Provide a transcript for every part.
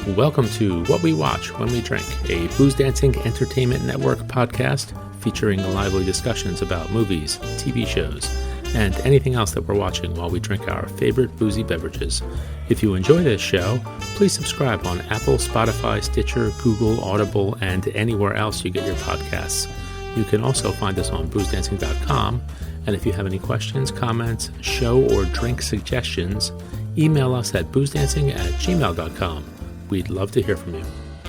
Welcome to What We Watch When We Drink, a Boozedancing Entertainment Network podcast featuring lively discussions about movies, TV shows, and anything else that we're watching while we drink our favorite boozy beverages. If you enjoy this show, please subscribe on Apple, Spotify, Stitcher, Google, Audible, and anywhere else you get your podcasts. You can also find us on boozedancing.com, and if you have any questions, comments, show or drink suggestions, email us at boozedancing@gmail.com. We'd love to hear from you.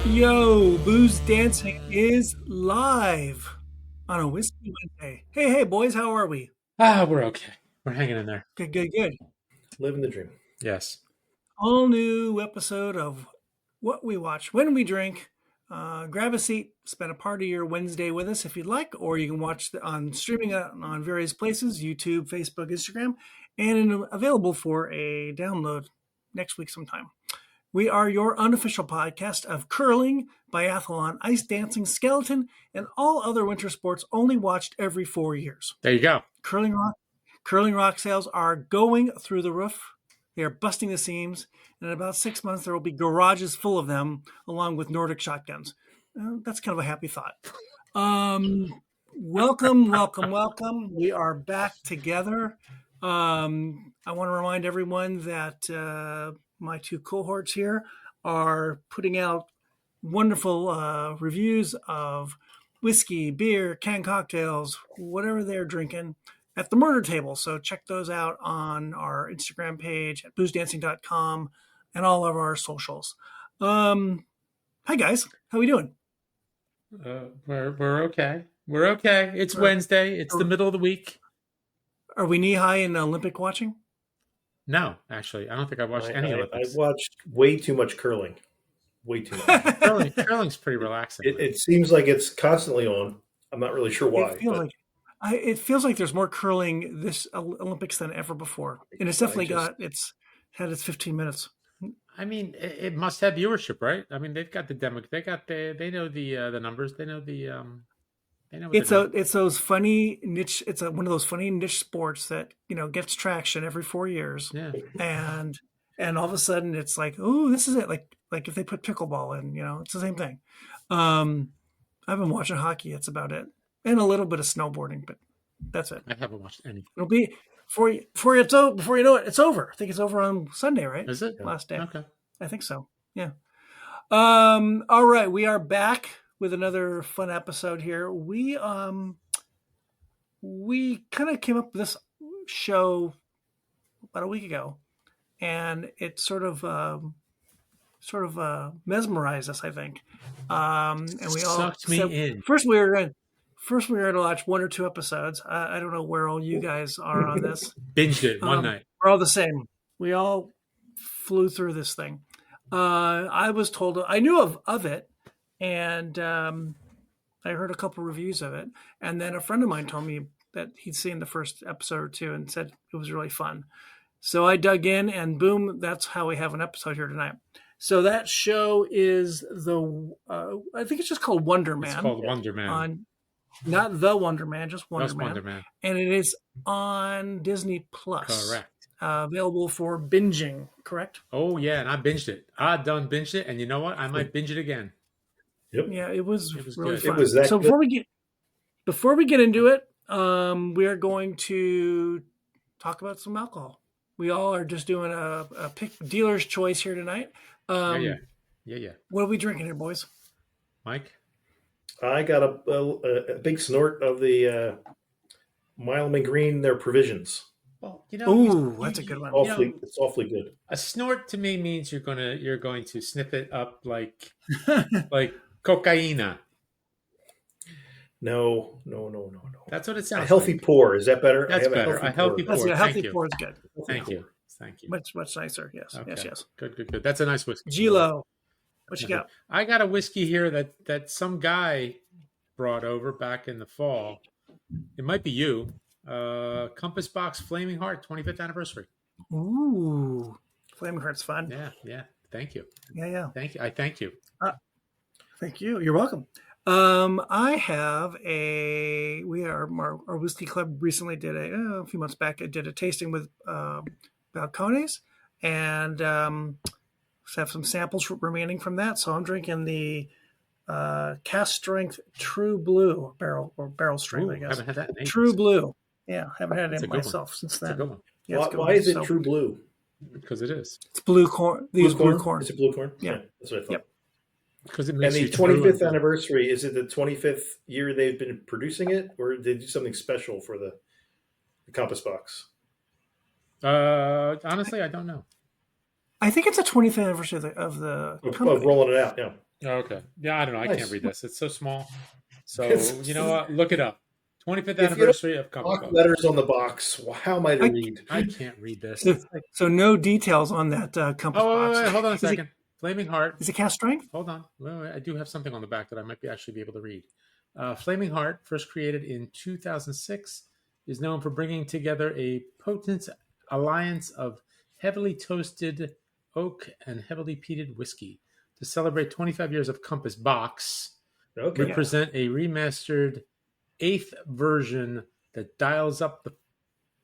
Yo, Booze Dancing is live on a Whiskey Wednesday. Hey, boys, how are we? We're okay. We're hanging in there. Good. Living the dream. Yes. All new episode of What We Watch When We Drink. Grab a seat, spend a part of your Wednesday with us if you'd like, or you can watch on streaming on various places, YouTube, Facebook, Instagram, and available for a download next week sometime. We are your unofficial podcast of curling, biathlon, ice dancing, skeleton, and all other winter sports only watched every 4 years. There you go. Curling rock sales are going through the roof. They are busting the seams. And in about 6 months, there will be garages full of them, along with Nordic shotguns. That's kind of a happy thought. Welcome. We are back together. I want to remind everyone that my two cohorts here are putting out wonderful reviews of whiskey, beer, canned cocktails, whatever they're drinking at the murder table. So check those out on our Instagram page at boozedancing.com and all of our socials. Hi guys, how we doing? We're okay. We're okay. It's Wednesday. It's the middle of the week. Are we knee high in Olympic watching? No, actually, I don't think I watched any Olympics. I watched way too much curling. Way too much. Curling's pretty relaxing. It seems like it's constantly on. I'm not really sure why. It feels like there's more curling this Olympics than ever before, and it's definitely had its 15 minutes. I mean, it must have viewership, right? I mean, they've got the demo. They know the numbers. They know the. It's those funny niche. It's one of those funny niche sports that gets traction every 4 years. Yeah. And all of a sudden it's like, oh, this is it. Like if they put pickleball in, it's the same thing. I've been watching hockey. That's about it, and a little bit of snowboarding, but that's it. I haven't watched any. It'll be before you know it, it's over. I think it's over on Sunday, right? Is it last day? Okay, I think so. Yeah. All right, we are back with another fun episode here. We kind of came up with this show about a week ago, and it sort of mesmerized us, I think. And we all sucked me in. First, we were going to watch one or two episodes. I don't know where all you guys are on this. Binged it one night. We're all the same. We all flew through this thing. I was told, I knew of it, and I heard a couple reviews of it. And then a friend of mine told me that he'd seen the first episode or two and said it was really fun. So I dug in, and boom, that's how we have an episode here tonight. So that show is I think it's just called Wonder Man. It's called Wonder Man. Not The Wonder Man, just Wonder Man. Wonder Man. And it is on Disney Plus. Correct. Available for binging, correct? Oh, yeah, and I binged it. I done binged it, and you know what? I might binge it again. Yep. Yeah, it was really good. fun. It was that so good. Before we get into it, we are going to talk about some alcohol. We all are just doing a pick dealer's choice here tonight. Yeah. What are we drinking here, boys? Mike? I got a big snort of the Mild Green, their provisions. Well, that's a good one. It's awfully good. A snort to me means you're going to sniff it up like cocaina. No. That's what it sounds. A healthy pour, is that better? That's better. A healthy pour. A healthy pour is good. Thank you. Much nicer. Yes. Okay. Yes. Good. That's a nice whiskey. G-Lo, what you got? I got a whiskey here that some guy brought over back in the fall. It might be you. Compass Box Flaming Heart 25th anniversary. Ooh, Flaming Heart's fun. Yeah. Thank you. Yeah. Thank you. I thank you. Thank you. You're welcome. I have our whiskey club recently did a few months back. It did a tasting with balcones, and have some samples remaining from that. So I'm drinking the cast strength True Blue barrel strength, Ooh, I guess. haven't had that in ages. True Blue. Yeah, haven't had That's it a good one. myself since That's a then. good one. Yeah, it's a good Why one. is it So, True Blue? Because it is. It's blue corn. Blue corn? Blue corn. Is it blue corn? Yeah. That's what I thought. Yep. Because it And makes the you 25th anniversary, is it the 25th year they've been producing it, or did they do something special for the Compass Box? Honestly, I don't know. I think it's the 20th anniversary of the company. Of rolling it out, yeah. Oh, okay. Yeah, I don't know. I Nice. can't read this. It's so small. So, you know what? Look it up. 25th you anniversary of Compass Block Box. letters on the box. Well, how am I to read? I can't read this. So no details on that compass box. Wait, hold on a second. Flaming Heart. Is it cast strength? Hold on. Wait, I do have something on the back that I might actually be able to read. Flaming Heart, first created in 2006, is known for bringing together a potent alliance of heavily toasted oak and heavily peated whiskey to celebrate 25 years of Compass Box. Okay. We present a remastered 8th version that dials up the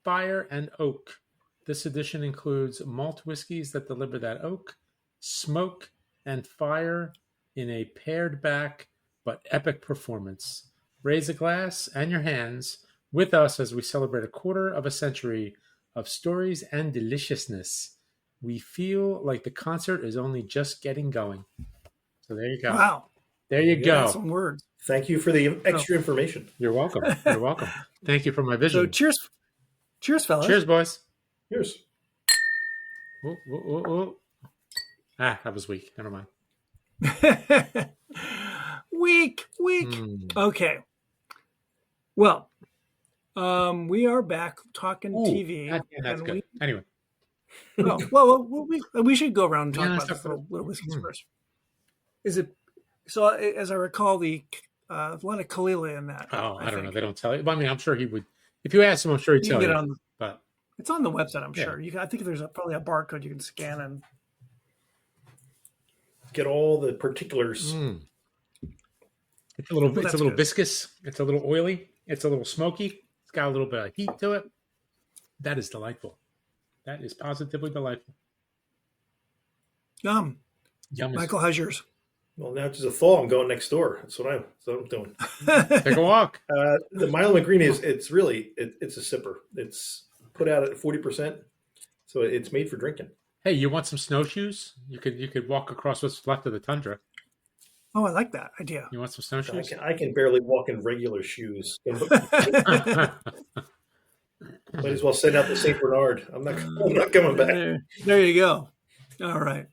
fire and oak. This edition includes malt whiskeys that deliver that oak, smoke, and fire in a pared back but epic performance. Raise a glass and your hands with us as we celebrate a quarter of a century of stories and deliciousness. We feel like the concert is only just getting going. So there you go. Wow. There you go. That's some words. Thank you for the extra information. You're welcome. You're welcome. Thank you for my vision. So cheers, fellas. Cheers, boys. Cheers. Ooh, ooh, ooh, ooh. That was weak. Never mind. Weak. Okay. Well, we are back talking TV. That's good. Anyway. We should go around and talk about this little whiskeys first. Is it so? As I recall, a lot of Kalila in that. Oh, I don't know. They don't tell you. Well, I mean, I'm sure he would. If you ask him, I'm sure he'd tell you. But it's on the website. I'm sure. I think there's probably a barcode you can scan and get all the particulars. It's a little viscous. It's a little oily. It's a little smoky. It's got a little bit of heat to it. That is delightful. That is positively delightful. Yum. Yum. Michael, how's yours? Well, now it's a thaw. I'm going next door. That's what I'm doing. Take a walk. The Mild Green it's a sipper. It's put out at 40%, so it's made for drinking. Hey, you want some snowshoes? You could walk across what's left of the tundra. Oh, I like that idea. You want some snowshoes? I can barely walk in regular shoes. Might as well send out the St. Bernard. I'm not coming back. There you go. All right.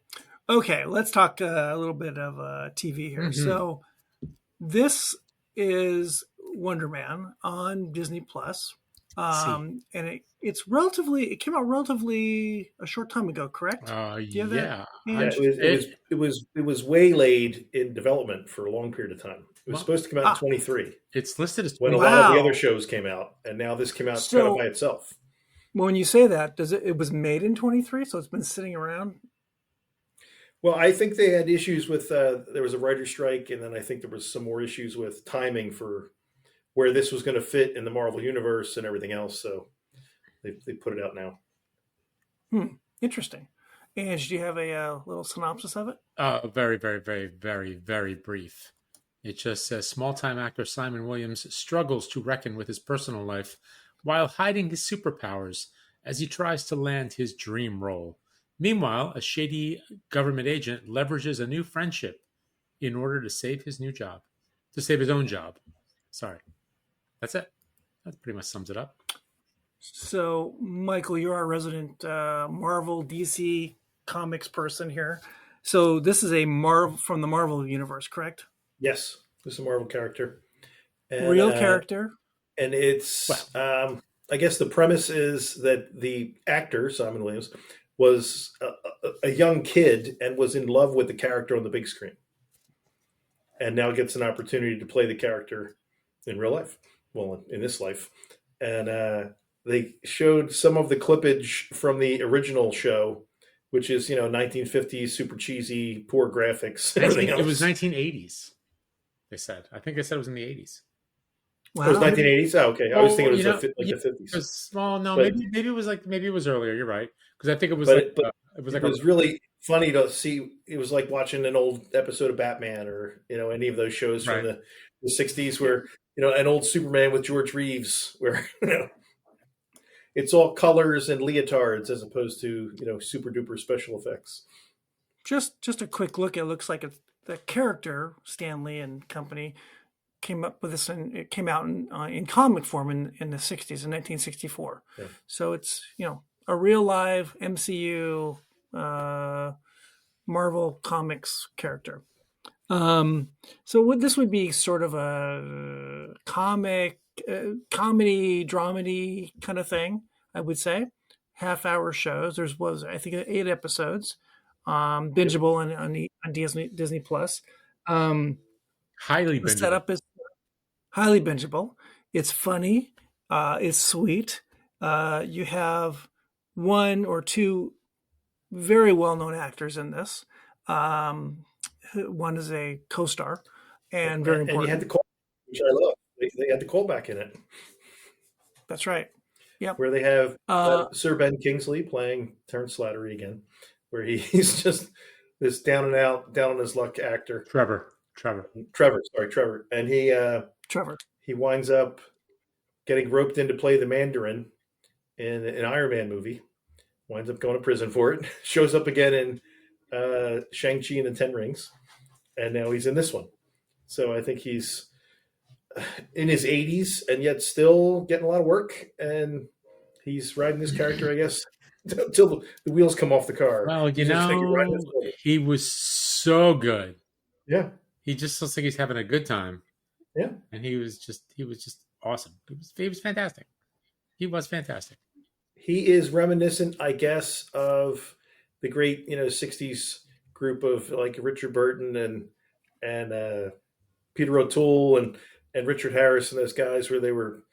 Okay, let's talk a little bit of TV here. Mm-hmm. So this is Wonder Man on Disney Plus. And it came out relatively a short time ago, correct? Yeah. It was waylaid in development for a long period of time. It was supposed to come out in 23. It's listed as when a lot of the other shows came out, and now this came out kind of by itself. Well, when you say that, it was made in 23, so it's been sitting around? Well, I think they had issues with there was a writer's strike, and then I think there was some more issues with timing for where this was going to fit in the Marvel universe and everything else. So they put it out now. Interesting. And do you have a little synopsis of it? Very, very, very, very, very brief. It just says small-time actor Simon Williams struggles to reckon with his personal life while hiding his superpowers as he tries to land his dream role. Meanwhile, a shady government agent leverages a new friendship in order to save his own job. Sorry. That's it. That pretty much sums it up. So, Michael, you're our resident Marvel DC comics person here. So this is a Marvel from the Marvel universe, correct? Yes, this is a Marvel character. And, real character. And it's, I guess the premise is that the actor, Simon Williams, was a young kid and was in love with the character on the big screen. And now gets an opportunity to play the character in real life. Well, in this life. And they showed some of the clippage from the original show, which is, 1950s, super cheesy, poor graphics. It was 1980s, they said. I think they said it was in the 80s. Wow. It was 1980s? Oh, okay. I was thinking it was like the 50s. Maybe it was earlier. You're right. Because I think it was funny to see. It was like watching an old episode of Batman, or any of those shows from Right. the 60s, where an old Superman with George Reeves, where it's all colors and leotards as opposed to super duper special effects. Just a quick look. It looks like the character Stanley and company came up with this, and it came out in comic form in the 60s, in 1964. Yeah. So it's a real live MCU Marvel Comics character. So this would be sort of a comedy, dramedy kind of thing, I would say. Half-hour shows. Was I think 8 episodes, bingeable on Disney Plus. Highly The bingeable. setup is highly bingeable. It's funny. It's sweet. You have 1 or 2 very well-known actors in this. One is a co-star, and very important. And you had the call, which I love. They had the callback in it. That's right. Yep. Where they have Sir Ben Kingsley playing Terrence Slattery again, where he's just this down and out, down on his luck actor. Trevor, and Trevor. He winds up getting roped in to play the Mandarin in an Iron Man movie. Winds up going to prison for it. Shows up again in Shang-Chi and the Ten Rings, and now he's in this one. So I think he's in his 80s and yet still getting a lot of work, and he's riding this character, I guess, until the wheels come off the car. Well, he was so good. Yeah. He just looks like he's having a good time. Yeah. And he was just awesome. He was fantastic. He was fantastic. He is reminiscent, I guess, of the great, 60s group of like Richard Burton and Peter O'Toole and Richard Harris and those guys, where they were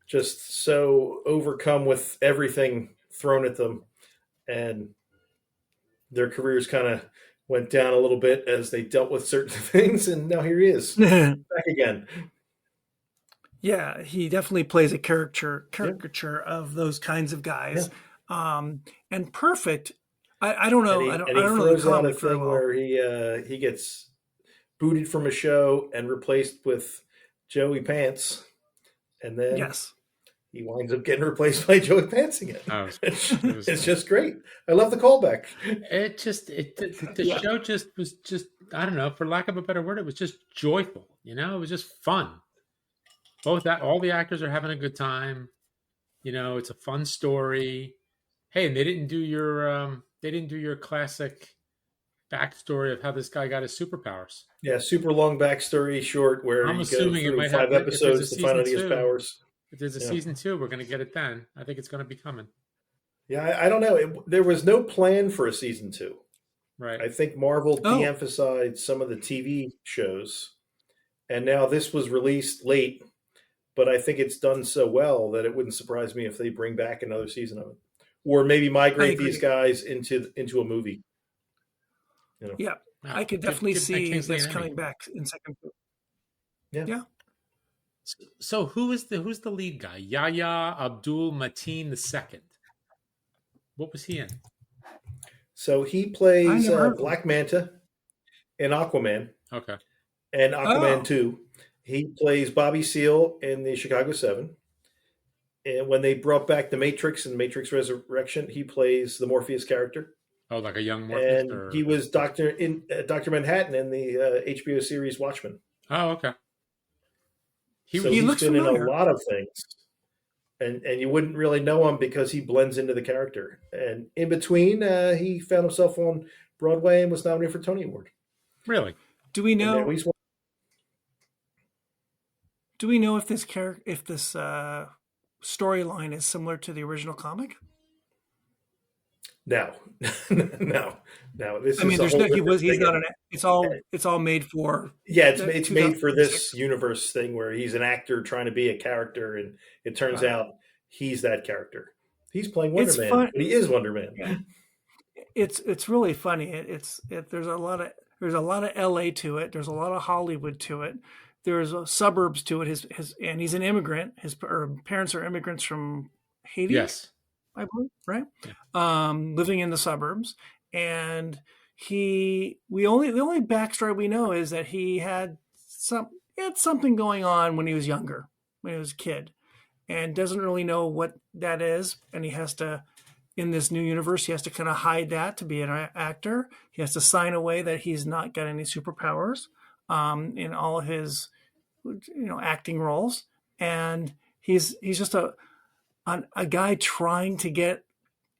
just so overcome with everything thrown at them, and their careers kind of went down a little bit as they dealt with certain things, and now here he is back again. Yeah, he definitely plays a caricature of those kinds of guys, and perfect. I don't know. I don't know the comic very well. Where he gets booted from a show and replaced with Joey Pants, and then he winds up getting replaced by Joey Pants again. It's just great. I love the callback. The show was I don't know, for lack of a better word, it was just joyful. It was just fun. All the actors are having a good time. It's a fun story. Hey, and they didn't do your classic backstory of how this guy got his superpowers. Yeah, super long backstory short where I'm you assuming go through it might 5 have, episodes to find out he has powers. If there's a season 2, we're going to get it then. I think it's going to be coming. Yeah, I don't know. There was no plan for a season 2. Right. I think Marvel de-emphasized some of the TV shows, and now this was released late, but I think it's done so well that it wouldn't surprise me if they bring back another season of it, or maybe migrate these guys into a movie. Yeah, I could definitely see this coming back in second. Yeah. So who's the lead guy? Yahya Abdul Mateen II. What was he in? So he plays Black Manta in Aquaman. Okay. And Aquaman 2. He plays Bobby Seale in the Chicago 7. And when they brought back the Matrix and Matrix Resurrection, he plays the Morpheus character. Oh, like a young Morpheus? And he was Dr. Manhattan in the HBO series Watchmen. Oh, okay. He's been in a lot of things. And you wouldn't really know him because he blends into the character. And in between, he found himself on Broadway and was nominated for a Tony Award. Really? Do we know? Do we know if this storyline is similar to the original comic? No. This I mean, there's no. He's not an. It's all made for. Yeah, it's made for this universe thing where he's an actor trying to be a character, and it turns out he's that character. He's playing Wonder Man, but he is Wonder Man. Yeah. It's really funny. There's a lot of L.A. to it. There's a lot of Hollywood to it. There's suburbs to it. And he's an immigrant. His parents are immigrants from Haiti. Yes. I believe, right? Yeah. Living in the suburbs, and the only backstory we know is that he had something going on when he was younger, when he was a kid, and doesn't really know what that is. And he has to, in this new universe, he has to kind of hide that to be an actor. He has to sign away that he's not got any superpowers in all of his, acting roles. And he's just a guy trying to get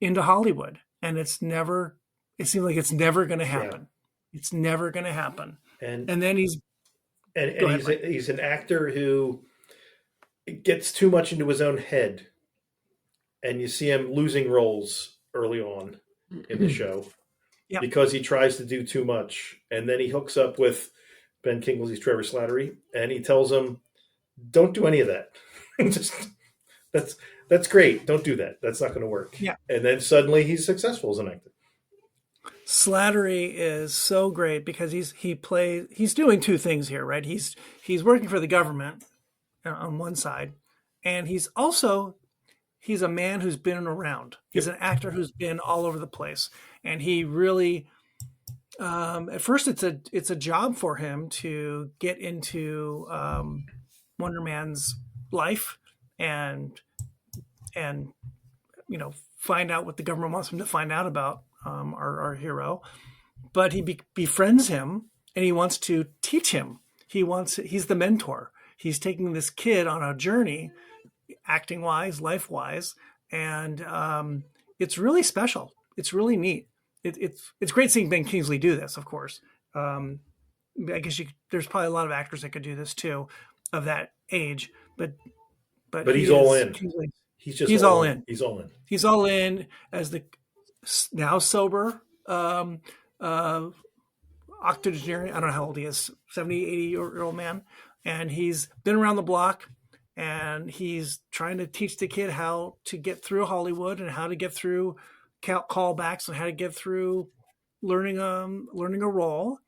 into Hollywood, and it seems like it's never going to happen. Yeah. It's never going to happen. And then he's an actor who gets too much into his own head, and you see him losing roles early on in the show because he tries to do too much. And then he hooks up with Ben Kingsley's Trevor Slattery, and he tells him, don't do any of that. That's great. Don't do that. That's not going to work. Yeah. And then suddenly he's successful as an actor. Slattery is so great because he's doing two things here, right? He's working for the government on one side, and he's a man who's been around. He's an actor who's been all over the place, and he really at first it's a job for him to get into Wonder Man's life and find out what the government wants him to find out about our hero. But he befriends him, and he wants to teach him. He's the mentor. He's taking this kid on a journey, acting wise, life wise, and it's really special. It's really neat. It's great seeing Ben Kingsley do this, of course. I guess there's probably a lot of actors that could do this too, of that age. But he's all in. He's all in. He's all in. He's all in as the now sober octogenarian. I don't know how old he is, 70, 80-year-old man. And he's been around the block, and he's trying to teach the kid how to get through Hollywood and how to get through callbacks and how to get through learning a role.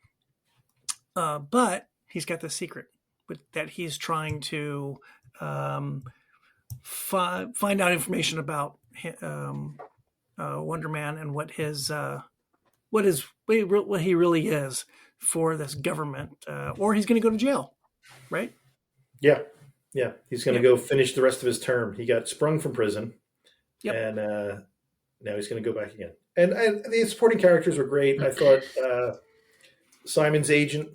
But he's got the secret that he's trying to find out information about Wonder Man and what he really is for this government, or he's going to go to jail, right? Yeah. He's going to go finish the rest of his term. He got sprung from prison, and now he's going to go back again. And the supporting characters were great. I thought Simon's agent,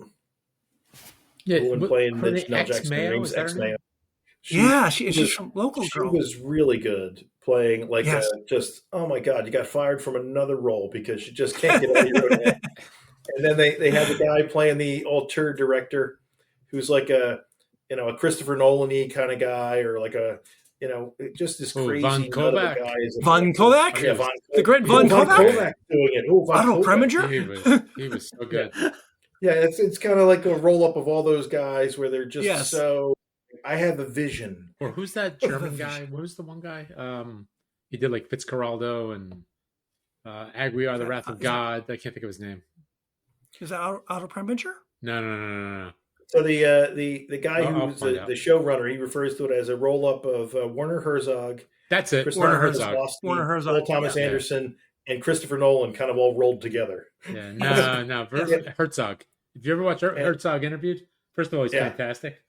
who was playing Mitch Jackson, ex-Mayo. She's from Local Girl. She was really good playing oh my God, you got fired from another role because you just can't get out of your own head. And then they had the guy playing the auteur director who's like a Christopher Nolan-y kind of guy, or like just this crazy Von Kovac. Guy. Von Kovac? Yeah, the great Von Kovac doing it. Otto Preminger? He was so good. Yeah, it's kind of like a roll-up of all those guys where they're just so... I have a vision. Or who's that German guy? What was the one guy? He did like Fitzcarraldo and Aguiar, The Wrath of God. I can't think of his name. Is that Otto Preminger? No. So the guy who's the showrunner, he refers to it as a roll-up of Werner Herzog. That's it. Werner Herzog. Paul Thomas Anderson, and Christopher Nolan, kind of all rolled together. Yeah, no. Herzog. Did you ever watch Herzog interviewed? First of all, he's fantastic.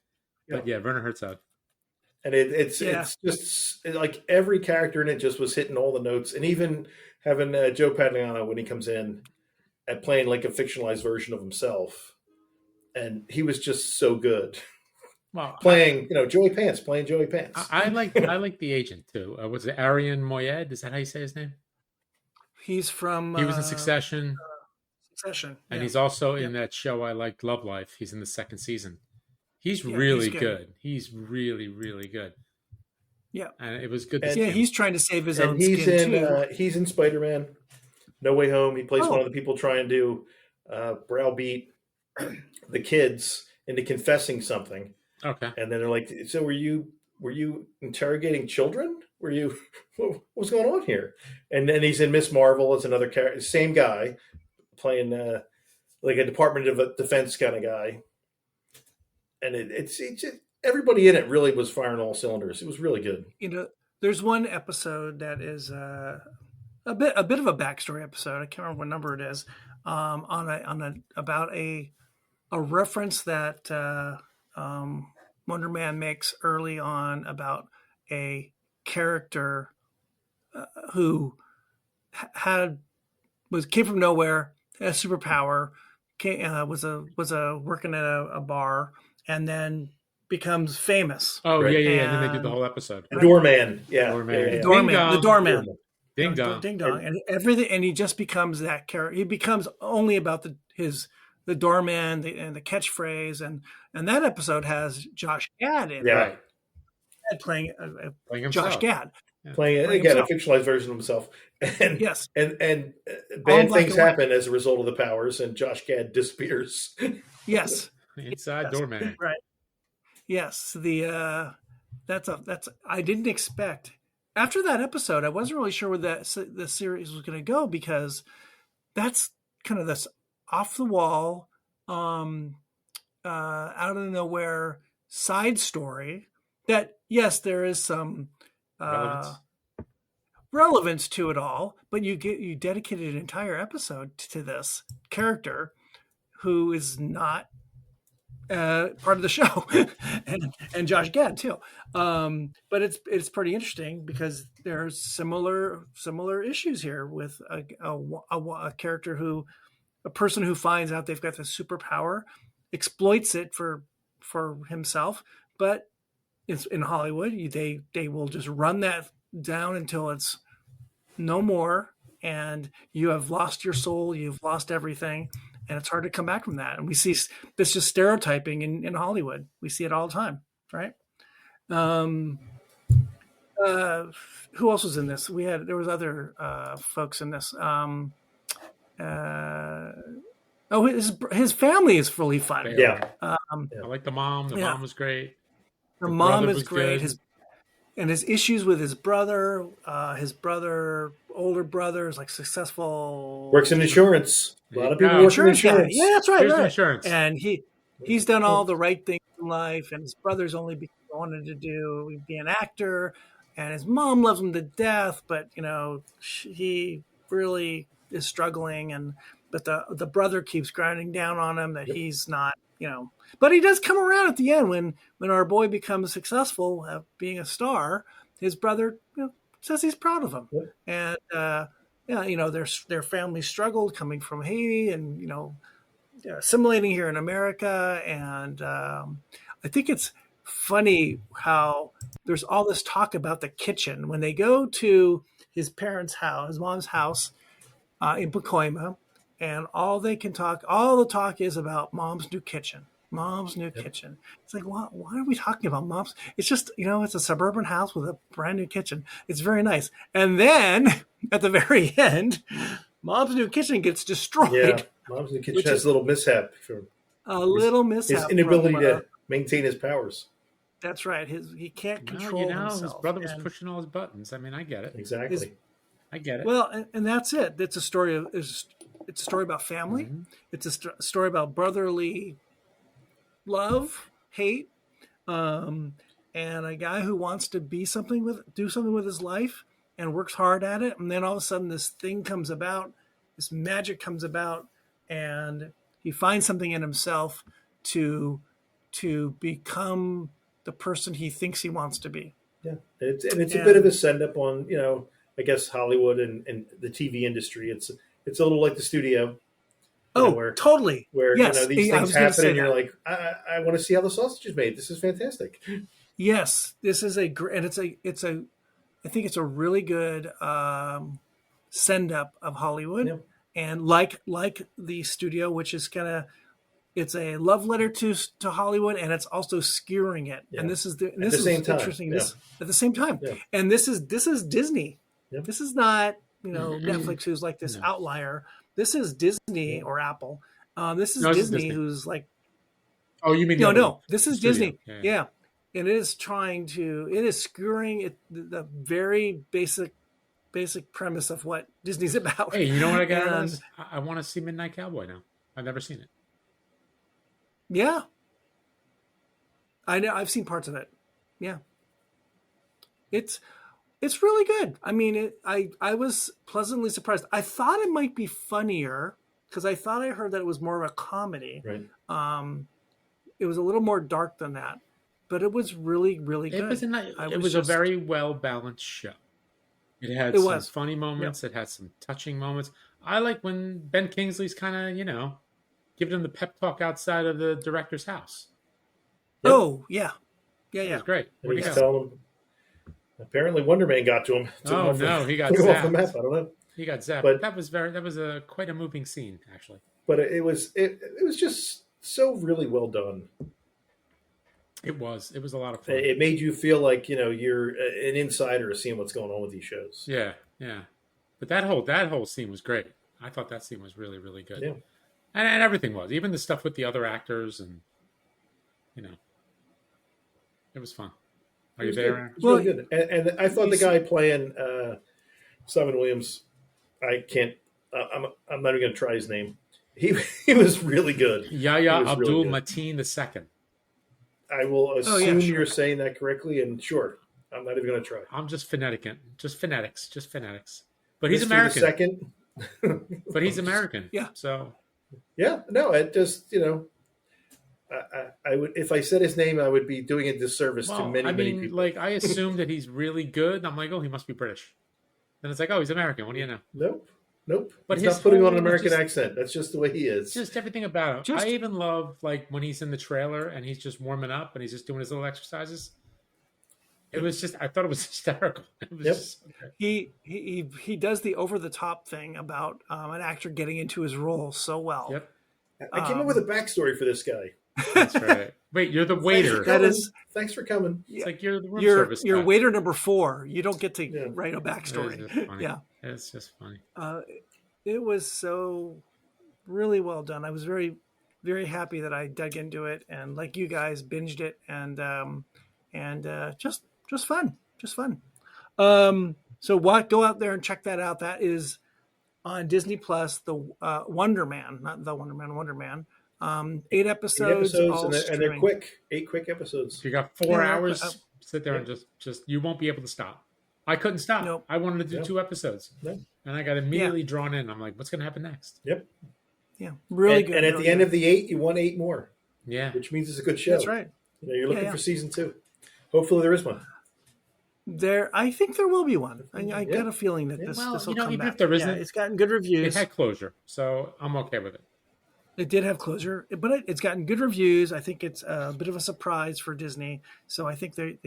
But Werner Herzog. And it's just like every character in it just was hitting all the notes, and even having Joe Pantoliano when he comes in and playing like a fictionalized version of himself, and he was just so good. Well, playing Joey Pants, playing Joey Pants. I like the agent too. Was it Arian Moayed? Is that how you say his name? He was in Succession. And he's also in that show I liked, Love Life. He's in the second season. He's really good. He's really, really good. Yeah. And it was good. He's trying to save his own skin too. He's in Spider-Man, No Way Home. He plays one of the people trying to browbeat the kids into confessing something. Okay. And then they're like, so were you interrogating children? What was going on here? And then he's in Miss Marvel as another character, same guy playing like a Department of Defense kind of guy. And it's everybody in it really was firing all cylinders. It was really good. There's one episode that is a bit of a backstory episode. I can't remember what number it is, about a reference that Wonder Man makes early on about a character who came from nowhere, had a superpower, was working at a bar, and then becomes famous. Oh, Right. yeah. And then they do the whole episode. The doorman. Yeah. Doorman. Yeah, yeah, The yeah. doorman, the doorman, Ding dong. ding dong, and everything, and he just becomes that character. He becomes only about the doorman and the catchphrase, and that episode has Josh Gad in Yeah. it, playing Playing Josh himself. Gad. Playing again a fictionalized version of himself, and Yes, and All bad black things and white. happen as a result of the powers, and Josh Gad disappears. yes, Inside Yes. doorman. right. Yes, that's I didn't expect. After that episode, I wasn't really sure where the series was going to go, because that's kind of this off the wall, out of nowhere side story that, yes, there is some Relevance. relevance to it all, but you dedicated an entire episode to this character who is not part of the show, and Josh Gad too. But it's pretty interesting because there's similar issues here with a character a person who finds out they've got the superpower, exploits it for himself, but it's in Hollywood. They will just run that down until it's no more, and you have lost your soul, you've lost everything. And it's hard to come back from that. And we see this just stereotyping in Hollywood. We see it all the time, right? Who else was in this? There was other folks in this. His family is really fun. Yeah. I like the mom. The mom was great. The mom is was great. good. His issues with his brother. Older brother is like successful. Works in insurance. A lot of people Yeah. work in Insurance guy. insurance. Yeah, that's right. Here's the right. insurance. And he's done all the right things in life, and his brother's only wanted to be an actor, and his mom loves him to death, but he really is struggling, but the brother keeps grinding down on him that he's not, but he does come around at the end when our boy becomes successful at being a star. His brother says he's proud of him. And their family struggled coming from Haiti and assimilating here in America. And I think it's funny how there's all this talk about the kitchen when they go to his mom's house in Pacoima, and all the talk is about mom's new kitchen. Mom's new kitchen. It's like, why are we talking about mom's? It's just, it's a suburban house with a brand new kitchen. It's very nice. And then at the very end, mom's new kitchen gets destroyed. Yeah. Mom's new kitchen has a little mishap. Little mishap. His inability to maintain his powers. That's right. He can't control himself. His brother was pushing all his buttons. I mean, I get it. Exactly. I get it. Well, and that's it. It's a story about family. Mm-hmm. It's a story about brotherly love, hate, and a guy who wants to do something with his life and works hard at it. And then all of a sudden this thing comes about, this magic comes about, and he finds something in himself to become the person he thinks he wants to be. Yeah. It's a bit of a send up on, I guess Hollywood and the TV industry. It's a little like the studio. Totally. Where yes. These things happen, and you're like, I want to see how the sausage is made. This is fantastic. Yes, this is I think it's a really good send up of Hollywood, and like the studio, which is it's a love letter to Hollywood, and it's also skewering it. Yeah. And this is interesting. Yeah. At the same time, and this is Disney. Yeah. This is not Netflix, who's like this outlier. This is Disney or Apple. This is Disney, who's like. Oh, you mean no? This is Disney. Yeah. And it is skewering the very basic premise of what Disney's about. Hey, you know what I got out of this? I want to see Midnight Cowboy now. I've never seen it. Yeah. I know. I've seen parts of it. Yeah. It's really good. I mean, I was pleasantly surprised. I thought it might be funnier because I thought I heard that it was more of a comedy. Right. It was a little more dark than that, but it was really, really good. It was a very well balanced show. It had some funny moments. Yep. It had some touching moments. I like when Ben Kingsley's kind of, giving him the pep talk outside of the director's house. Yep. Oh, yeah. Yeah, It was great. And he's telling him, apparently Wonder Man got to him. He got zapped. Off the map. I don't know. He got zapped. But that was quite a moving scene, actually. But it was just so really well done. It was a lot of fun. It made you feel like, you're an insider seeing what's going on with these shows. Yeah, yeah. But that whole scene was great. I thought that scene was really, really good. Yeah. And everything was. Even the stuff with the other actors and, it was fun. Are you there? It was really good. And I thought the guy playing Simon Williams, I'm not even going to try his name. He was really good. Yahya Abdul-Mateen II. I will assume you're saying that correctly, and sure, I'm not even going to try. I'm just phonetic. Just phonetics. But he's American. Second. But he's American. Yeah. So. Yeah. No, it just, I would, if I said his name, I would be doing a disservice to many people. Like, I assume that he's really good. I'm like, oh, he must be British. Then it's like, oh, he's American. What do you know? Nope. But he's not putting on an American accent. That's just the way he is. Just everything about him. I even love like when he's in the trailer and he's just warming up and he's just doing his little exercises. It was just, I thought it was hysterical. It was just, okay. He does the over the top thing about an actor getting into his role so well. Yep. I came up with a backstory for this guy. That's right. Wait, you're the waiter. Thanks for coming. It's like you're the room service. You're waiter number 4. You don't get to write a backstory. It's just funny. It was so really well done. I was very, very happy that I dug into it and like you guys binged it and just fun. So go out there and check that out. That is on Disney Plus, the Wonder Man, not the Wonder Man, Wonder Man. 8 episodes and they're quick. 8 quick episodes. You got 4 hours. Sit there and just you won't be able to stop. I couldn't stop. Nope. I wanted to do 2 episodes. No. And I got immediately drawn in. I'm like, what's going to happen next? Yep. Yeah. Really good. And at the end of the 8, you want 8 more. Yeah. Which means it's a good show. That's right. You're looking for season 2. Hopefully there is one. I think there will be one. I got a feeling that this will come even back. If there isn't, it's gotten good reviews. It had closure, so I'm okay with it. It did have closure, but it's gotten good reviews. I think it's a bit of a surprise for Disney, so I think they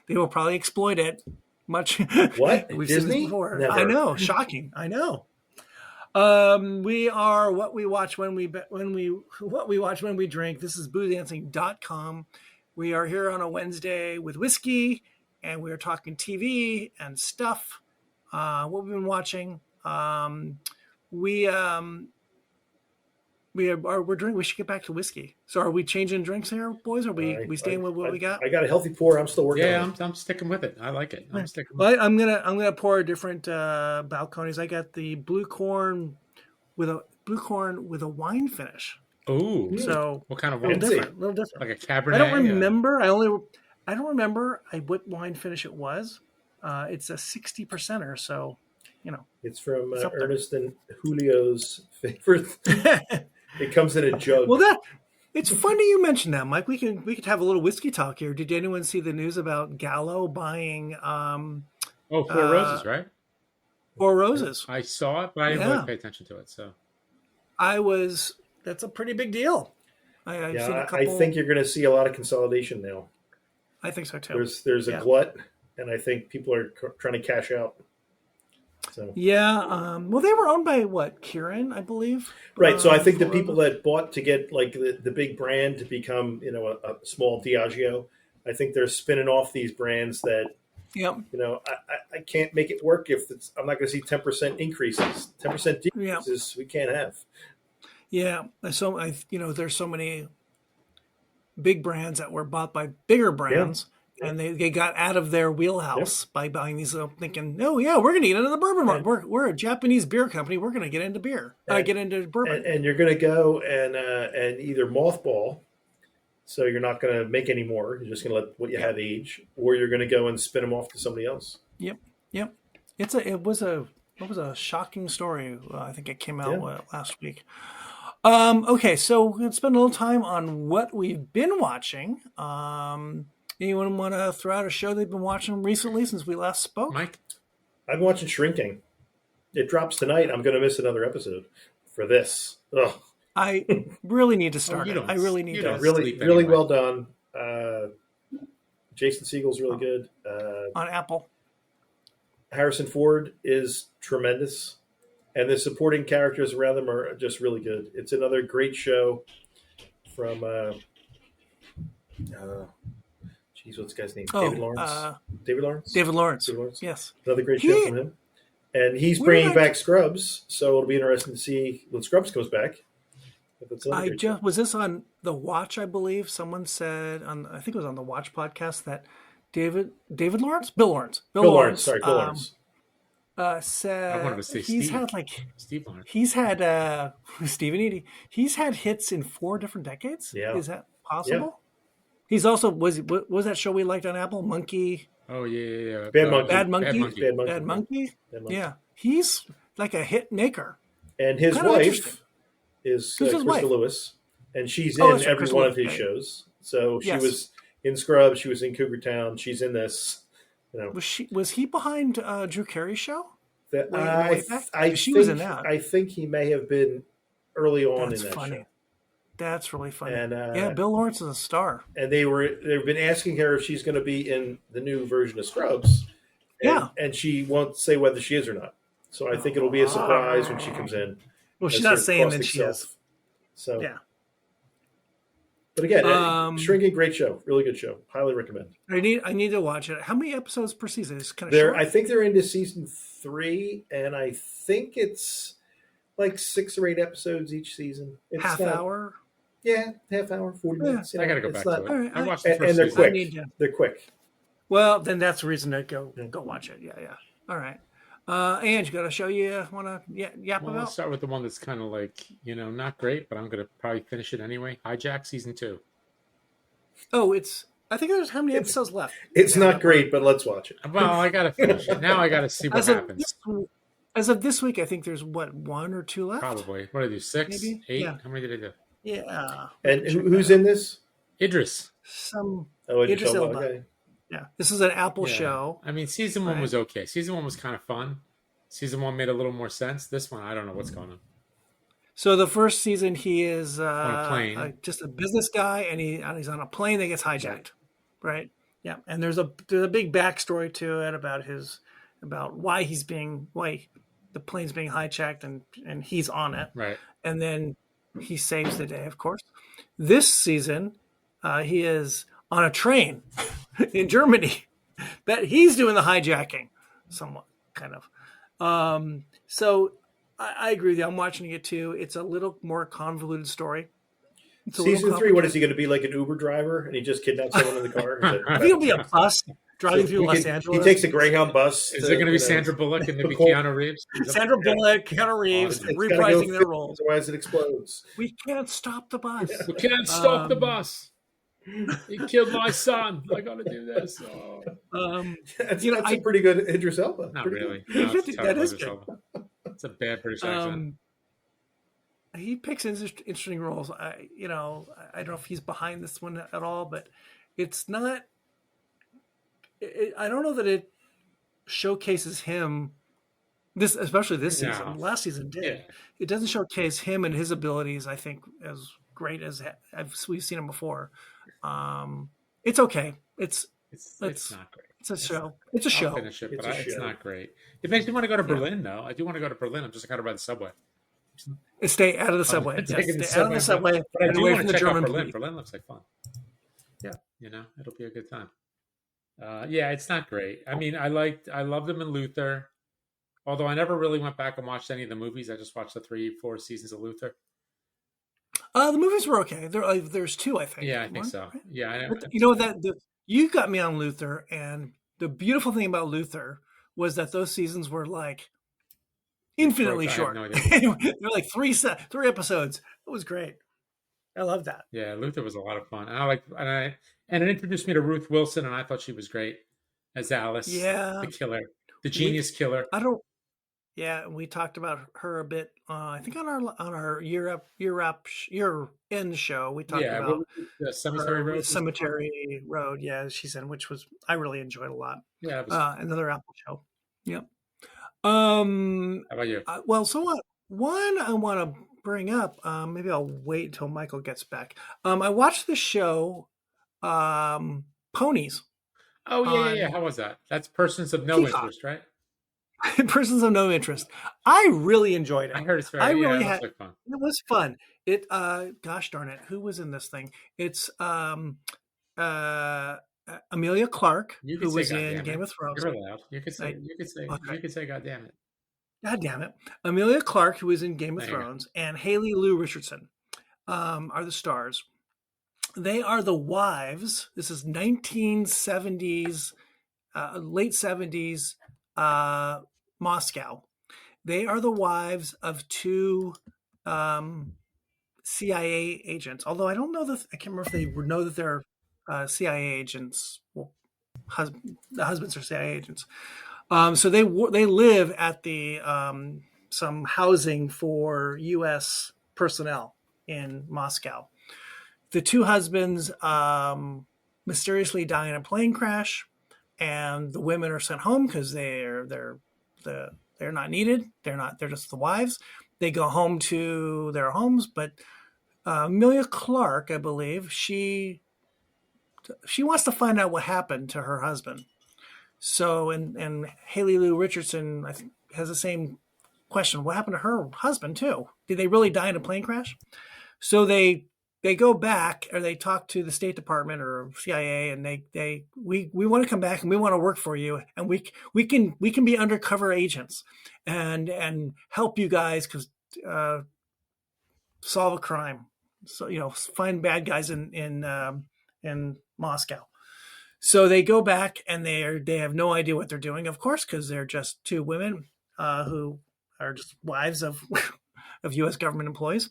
will probably exploit it much. What? We've Disney? seen this before. Never. I know, shocking. I know. We are what we watch when we drink. This is boozedancing.com. We are here on a Wednesday with whiskey, and we are talking TV and stuff. What we've been watching. We're drinking. We should get back to whiskey. So, are we changing drinks here, boys? Or are we staying with what we got? I got a healthy pour. I'm still working. Yeah, I'm sticking with it. I like it. I'm sticking. I'm gonna pour a different balconies. I got the blue corn with a wine finish. Oh, so what kind of wine? A little different. Like a Cabernet. I don't remember. I don't remember what wine finish it was. It's a 60%er, so it's from Ernest and Julio's favorite. It comes in a jug. Well, it's funny you mentioned that, Mike. We could have a little whiskey talk here. Did anyone see the news about Gallo buying? Four Roses, right? Four Roses. I saw it, but I didn't really pay attention to it. So that's a pretty big deal. I've seen a couple. I think you're going to see a lot of consolidation now. I think so too. There's a glut, and I think people are trying to cash out. So. Yeah. Well, they were owned by Kirin, I believe. Right. So I think the people that bought to get like the big brand to become, a small Diageo, I think they're spinning off these brands that, I can't make it work if I'm not going to see 10% increases, 10% decreases. We can't have. Yeah. So there's so many big brands that were bought by bigger brands. Yeah. And they got out of their wheelhouse by buying these, thinking, oh, yeah, we're going to get into the bourbon market. We're a Japanese beer company. We're going to get into beer. Get into bourbon. And you're going to go and either mothball, so you're not going to make any more. You're just going to let what you have age, or you're going to go and spin them off to somebody else. Yep. It was a a shocking story. I think it came out last week. Okay, so we're going to spend a little time on what we've been watching. Anyone want to throw out a show they've been watching recently since we last spoke? Mike? I've been watching Shrinking. It drops tonight. I'm going to miss another episode for this. Ugh. I really need to start it. I really need to. Really well done. Jason Segel's really good. On Apple. Harrison Ford is tremendous. And the supporting characters around them are just really good. It's another great show from, what's the guy's name? David Lawrence. David Lawrence. Yes. Another great show from him. And he's bringing back Scrubs, so it'll be interesting to see when Scrubs comes back. Was this on The Watch, I believe? Someone said, I think it was on The Watch podcast, that David Lawrence? Bill Lawrence. Bill Lawrence. Bill Lawrence. Said I wanted to say he's Steve. had Steve Lawrence. He's had Stephen Eady. He's had hits in 4 different decades. Yeah. Is that possible? Yeah. He's also was that show we liked on Apple, Monkey? Oh yeah. Bad Monkey. Yeah, he's like a hit maker. And his wife is Krista Lewis, and she's in every one of his shows. So she was in Scrubs. She was in Cougar Town. She's in this. You know. Was he behind Drew Carey's show? She was in that. I think he may have been early on in that show. That's really funny. And, Bill Lawrence is a star. And they've been asking her if she's going to be in the new version of Scrubs. And she won't say whether she is or not. So I think it'll be a surprise when she comes in. Well, she's not saying that she is. So yeah. But again, Shrinking, great show, really good show. Highly recommend. I need to watch it. How many episodes per season? It's kind of short. I think they're into season 3, and I think it's like 6 or 8 episodes each season. It's half hour. Yeah, half hour, 40 minutes. I got to go back to it. Right, I watched the first and they're season. quick. They're quick. Well, then that's the reason to go watch it. Yeah. All right. And you got a show you want to yap about? Let's start with the one that's kind of like, not great, but I'm going to probably finish it anyway. Hijack season 2. Oh, I think there's how many episodes left? It's not great, but let's watch it. Well, I got to finish it. Now I got to see what happens. As of this week, I think there's 1 or 2 left? Probably. What did I do? 6? Maybe? 8? Yeah. How many did I do? Yeah. And who's in this? Idris. Idris Elba. Okay. Yeah. This is an Apple show. I mean, season 1 was okay. Season 1 was kind of fun. Season 1 made a little more sense. This one, I don't know what's going on. So the first season, he is on a plane. Just a business guy, and he's on a plane that gets hijacked, right? Yeah, and there's a big backstory to it about why the plane's being hijacked and he's on it, right? And then he saves the day, of course. This season, he is on a train in Germany, but he's doing the hijacking, somewhat kind of. So. I agree with you. I'm watching it too. It's a little more convoluted story. Season 3, what is he going to be, like an Uber driver, and he just kidnaps someone in the car? I think he'll be a bus driving through Los Angeles. He takes a Greyhound bus. Is there going to be Sandra Bullock and maybe Keanu Reeves? Sandra Bullock, Keanu Reeves, reprising their roles. Otherwise, it explodes. We can't stop the bus. We can't stop the bus. He killed my son. I got to do this. That's a pretty good Idris Elba. Not really. That is good. It's a bad British accent. He picks interesting roles. I don't know if he's behind this one at all, but it's not. I don't know that it showcases him. Especially this season. No. Last season did. Yeah. It doesn't showcase him and his abilities. I think as great as we've seen him before. It's okay. It's not great. It's a show. It's a show. I'll finish it, it's not great. It makes me want to go to Berlin, though. I do want to go to Berlin. I'm just kind of by the subway. Stay out of the subway. Stay out of the subway. But I do away want from to the check out German Berlin. police. Berlin looks like fun. Yeah. It'll be a good time. It's not great. I mean, I loved him in Luther. Although I never really went back and watched any of the movies. I just watched the 3-4 seasons of Luther. The movies were okay. There's 2, I think. Yeah, I think so. Yeah, you know you got me on Luther, and the beautiful thing about Luther was that those seasons were like infinitely short. No idea. They're like 3 episodes. It was great. I love that. Yeah, Luther was a lot of fun, and it introduced me to Ruth Wilson, and I thought she was great as Alice. Yeah, the killer, the genius killer. Yeah, we talked about her a bit. I think on our year end show, we talked Yeah, what about was it? The Cemetery her Road was the one? Cemetery Road. Yeah, she's in, which was I really enjoyed a lot. Yeah, it was fun. Another Apple show. Yep. How about you? Well, so what? One I want to bring up. Maybe I'll wait until Michael gets back. I watched the show, Ponies Oh yeah, yeah, yeah. on How was that? That's Persons of No Peacock. Interest, right? Persons of No Interest. I really enjoyed I it. heard it's I very, yeah, really it looks had. like fun. It was fun. It. Gosh darn it, who was in this thing? It's uh, Amelia Clark, You could who say was God in damn Game it. of Thrones. You're allowed. You could say I, you could say okay. you could say God damn it. God damn it. Amelia Clark, who was in Game of There you go. Thrones, and Haley Lou Richardson are the stars. They are the wives. This is 1970s, late 70s Moscow. They are the wives of two CIA agents. Although I don't know that I can't remember if they know that they're CIA agents. Well, the husbands are CIA agents. So they live at the some housing for U.S. personnel in Moscow. The two husbands mysteriously die in a plane crash, and the women are sent home because they're not needed. They're just the wives. They go home to their homes, but Amelia Clark, I believe, she wants to find out what happened to her husband. So, and Haley Lou Richardson I think, has the same question. What happened to her husband too? Did they really die in a plane crash? So they go back or they talk to the State Department or CIA and we want to come back and we want to work for you and we can be undercover agents and help you guys because solve a crime. So find bad guys in Moscow. So they go back and they have no idea what they're doing, of course, because they're just two women who are just wives of of U.S. government employees,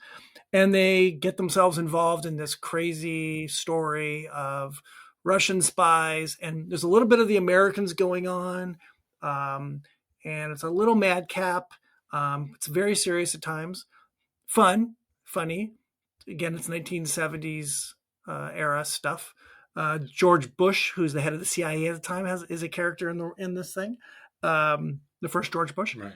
and they get themselves involved in this crazy story of Russian spies, and there's a little bit of the Americans going on, and it's a little madcap. It's very serious at times, funny. Again, it's 1970s era stuff. George Bush, who's the head of the CIA at the time, is a character in this thing. The first George Bush. Right.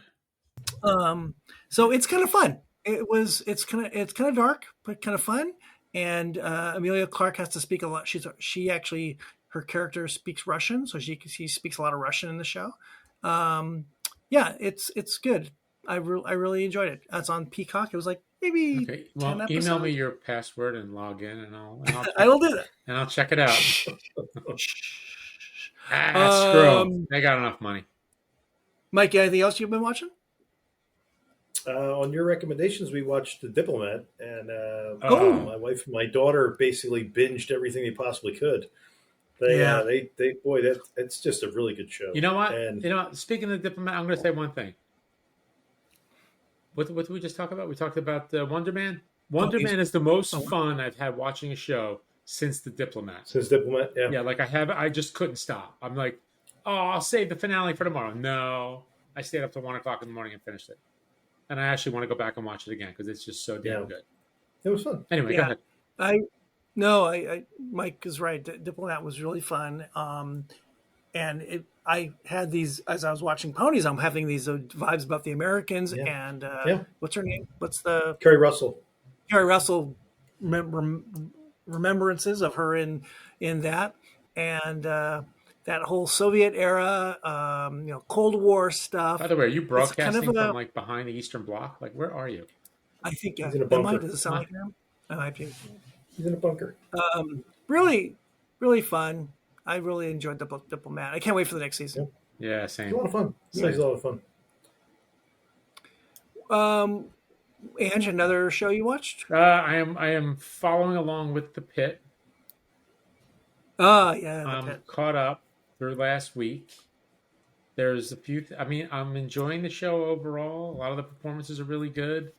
So it's kind of fun. It's kind of dark, but kind of fun. And Amelia Clark has to speak a lot. Her character speaks Russian, so she speaks a lot of Russian in the show. Yeah, it's good. I really enjoyed it. It's on Peacock. It was like maybe Okay. 10 Well, episodes. email me your password and log in, and I will do that. and I'll check it out. Screw 'em. They got enough money. Mike, anything else you've been watching? On your recommendations, we watched The Diplomat, and my wife and my daughter basically binged everything they possibly could. That's just a really good show. You know what? And Speaking of Diplomat, I'm going to say one thing. What did we just talk about? We talked about Wonder Man. Wonder Man is the most fun I've had watching a show since The Diplomat. Yeah. Like I just couldn't stop. I'm like, I'll save the finale for tomorrow. No, I stayed up till 1 o'clock in the morning and finished it. And I actually want to go back and watch it again because it's just so damn good. It was fun. Anyway, go ahead. Mike is right. Diplomat was really fun. And I had these as I was watching Ponies. I'm having these vibes about the Americans and what's her name? What's the Kerry Russell? Kerry Russell remembrances of her in that and that whole Soviet era, Cold War stuff. By the way, are you broadcasting from like behind the Eastern Bloc? Like, where are you? I think he's in a bunker. Does it sound like him? I might be. He's in a bunker. Really, really fun. I really enjoyed Diplomat. I can't wait for the next season. Yeah, same. It's a lot of fun. It's a lot of fun. Ange, another show you watched? I am following along with The Pit. Yeah. I'm caught up through last week. There's a few. I'm enjoying the show overall. A lot of the performances are really good.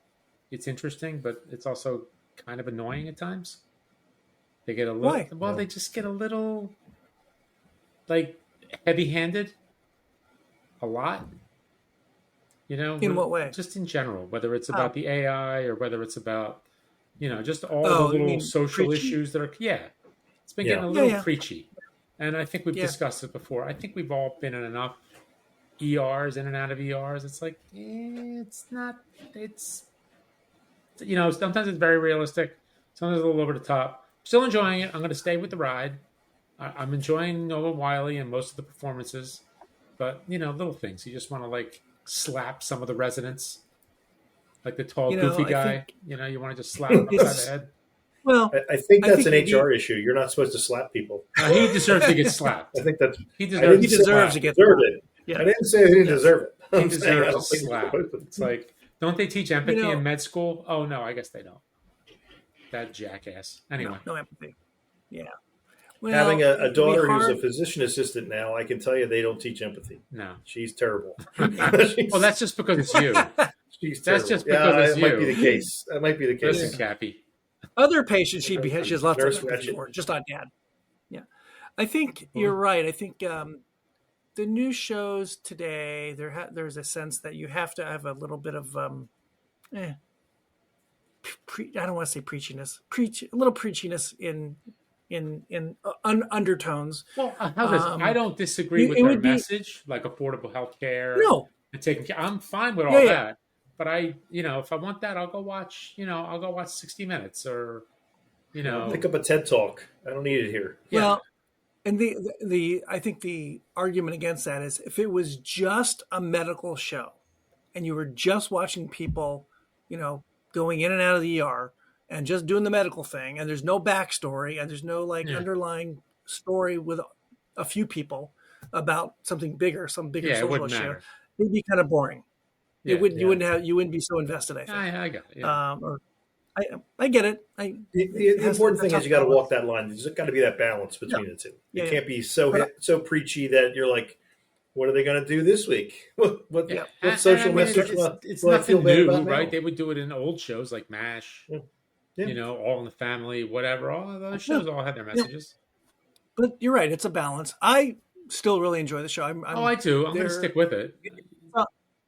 It's interesting, but it's also kind of annoying at times. They get a little. Why? Well, they just get a little like heavy-handed. A lot. In what way? Just in general, whether it's about the AI or whether it's about, just all the Oh, you little mean social preachy? issues that are, it's been Yeah. getting a little Yeah. preachy. And I think we've Yeah. discussed it before. I think we've all been in enough ERs, in and out of ERs. It's like, it's not, it's, sometimes it's very realistic. Sometimes a little over the top. Still enjoying it. I'm going to stay with the ride. I'm enjoying Noah Wiley and most of the performances. But, little things. You just want to, like, slap some of the residents. Like the tall, goofy I guy. think You want to just slap him upside the head. well, I think I that's think an you HR issue. You're not supposed to slap people. He deserves to get slapped. I think that's. He I deserves he didn't say deserves I to get deserved it. Yeah. I didn't say I didn't Yes. deserve it. He I'm saying I deserves a don't think you're slap. supposed to. It's like, don't they teach empathy know- in med school? Oh, no, I guess they don't. That jackass. Anyway. no empathy. Yeah. Well, Having a it'd be daughter who's a hard- physician assistant now, I can tell you they don't teach empathy. No. She's terrible. Well, that's just because it's you. She's that's terrible. just because it's that might be you. the case. That might be the case. Listen, Cappy. other patients she has lots of Nurse empathy Ratchet. for, just not dad. Yeah, I think Mm-hmm. you're right. I think the new shows today there's a sense that you have to have a little bit of I don't want to say preachiness, a little preachiness in undertones. Well, how does I don't disagree with it their would be- message, like affordable health care. No, And taking care. I'm fine with all Yeah, yeah. that. But if I want that, I'll go watch 60 Minutes or, Pick up a TED Talk. I don't need it here. Yeah. well, and the I think the argument against that is if it was just a medical show, and you were just watching people, going in and out of the ER and just doing the medical thing, and there's no backstory and there's no underlying story with a few people about something bigger, some bigger Yeah, it social wouldn't issue, matter. it'd be kind of boring. Yeah, You wouldn't be so invested. I think. I got it. Yeah. I get it. The important thing is you got to walk that line. There's got to be that balance between the two. Yeah, You yeah. can't be so preachy that you're like, what are they going to do this week? What social message? It's will I feel nothing bad new, about now? right? They would do it in old shows like MASH, Yeah. All in the Family, whatever. All those shows all had their messages. But you're right. It's a balance. I still really enjoy the show. I do. I'm going to there- stick with it.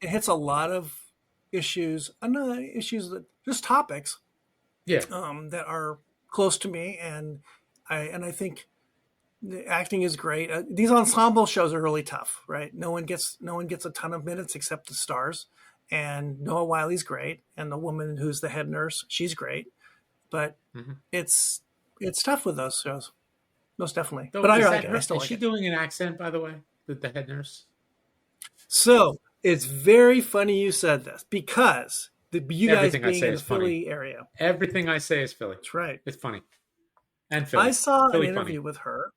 It hits a lot of issues, just topics Yeah. that are close to me, and I think the acting is great. These ensemble shows are really tough, right? No one gets a ton of minutes except the stars, and Noah Wiley's great, and the woman who's the head nurse, she's great, but it's tough with those shows, most definitely. So but I is like that it. her- I still is like she it. doing an accent, by the way? The head nurse? So it's very funny you said this because you guys Everything I being say in the is funny. Philly area. Everything I say is Philly. That's right. It's funny. And Philly. I saw Philly an funny. interview with her.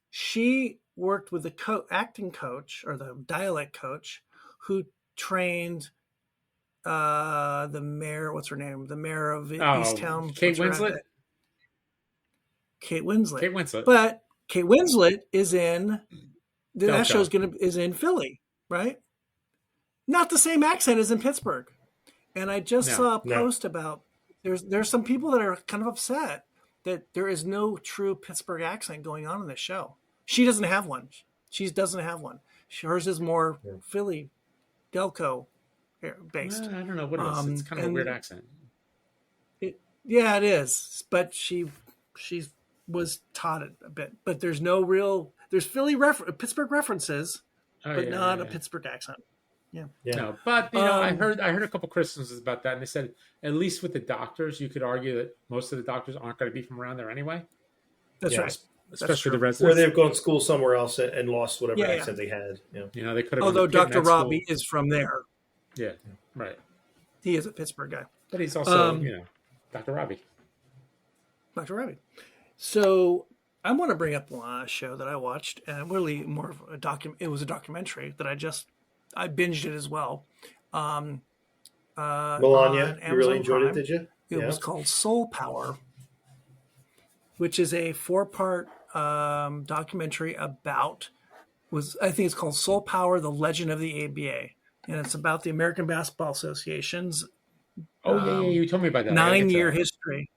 She worked with the acting coach or the dialect coach who trained the mayor. What's her name? The mayor of Easttown. Kate What's her Winslet? name? Kate Winslet. Kate Winslet. But Kate Winslet is in that Delco. show's is in Philly, right? Not the same accent as in Pittsburgh. And I just saw a post about there's some people that are kind of upset that there is no true Pittsburgh accent going on in this show. She doesn't have one. She doesn't have one. Hers is more Philly, Delco based. I don't know what it is. It's kind of a weird accent. It is, but she was taught it a bit. But there's there's Pittsburgh references, but not a Pittsburgh accent. Yeah. No, but I heard a couple criticisms about that, and they said at least with the doctors, you could argue that most of the doctors aren't going to be from around there anyway. That's right. Especially the Or residents. they've gone to school somewhere else and lost whatever Yeah, accent they had. Yeah. They could have. Although gone to Dr. med school. Robbie is from there. Yeah, right. He is a Pittsburgh guy. But he's also, Dr. Robbie. Dr. Robbie. So I want to bring up a show that I watched, and really more of a it was a documentary that I binged it as well. Melania, on you really Amazon enjoyed Prime. it, did you? It was called Soul Power, which is a 4-part documentary about I think it's called Soul Power: The Legend of the ABA, and it's about the American Basketball Association's Oh yeah, you told me about that. I gotta get to 9-year that. history.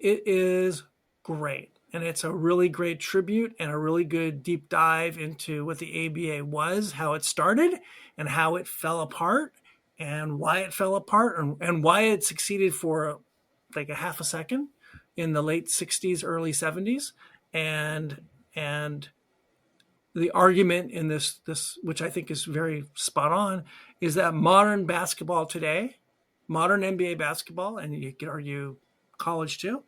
It is great. and it's a really great tribute and a really good deep dive into what the ABA was, how it started, and how it fell apart, and why it fell apart, and why it succeeded for like a half a second in the late 60s, early 70s. And the argument in this, which I think is very spot on, is that modern basketball today, modern NBA basketball, and you could argue college too,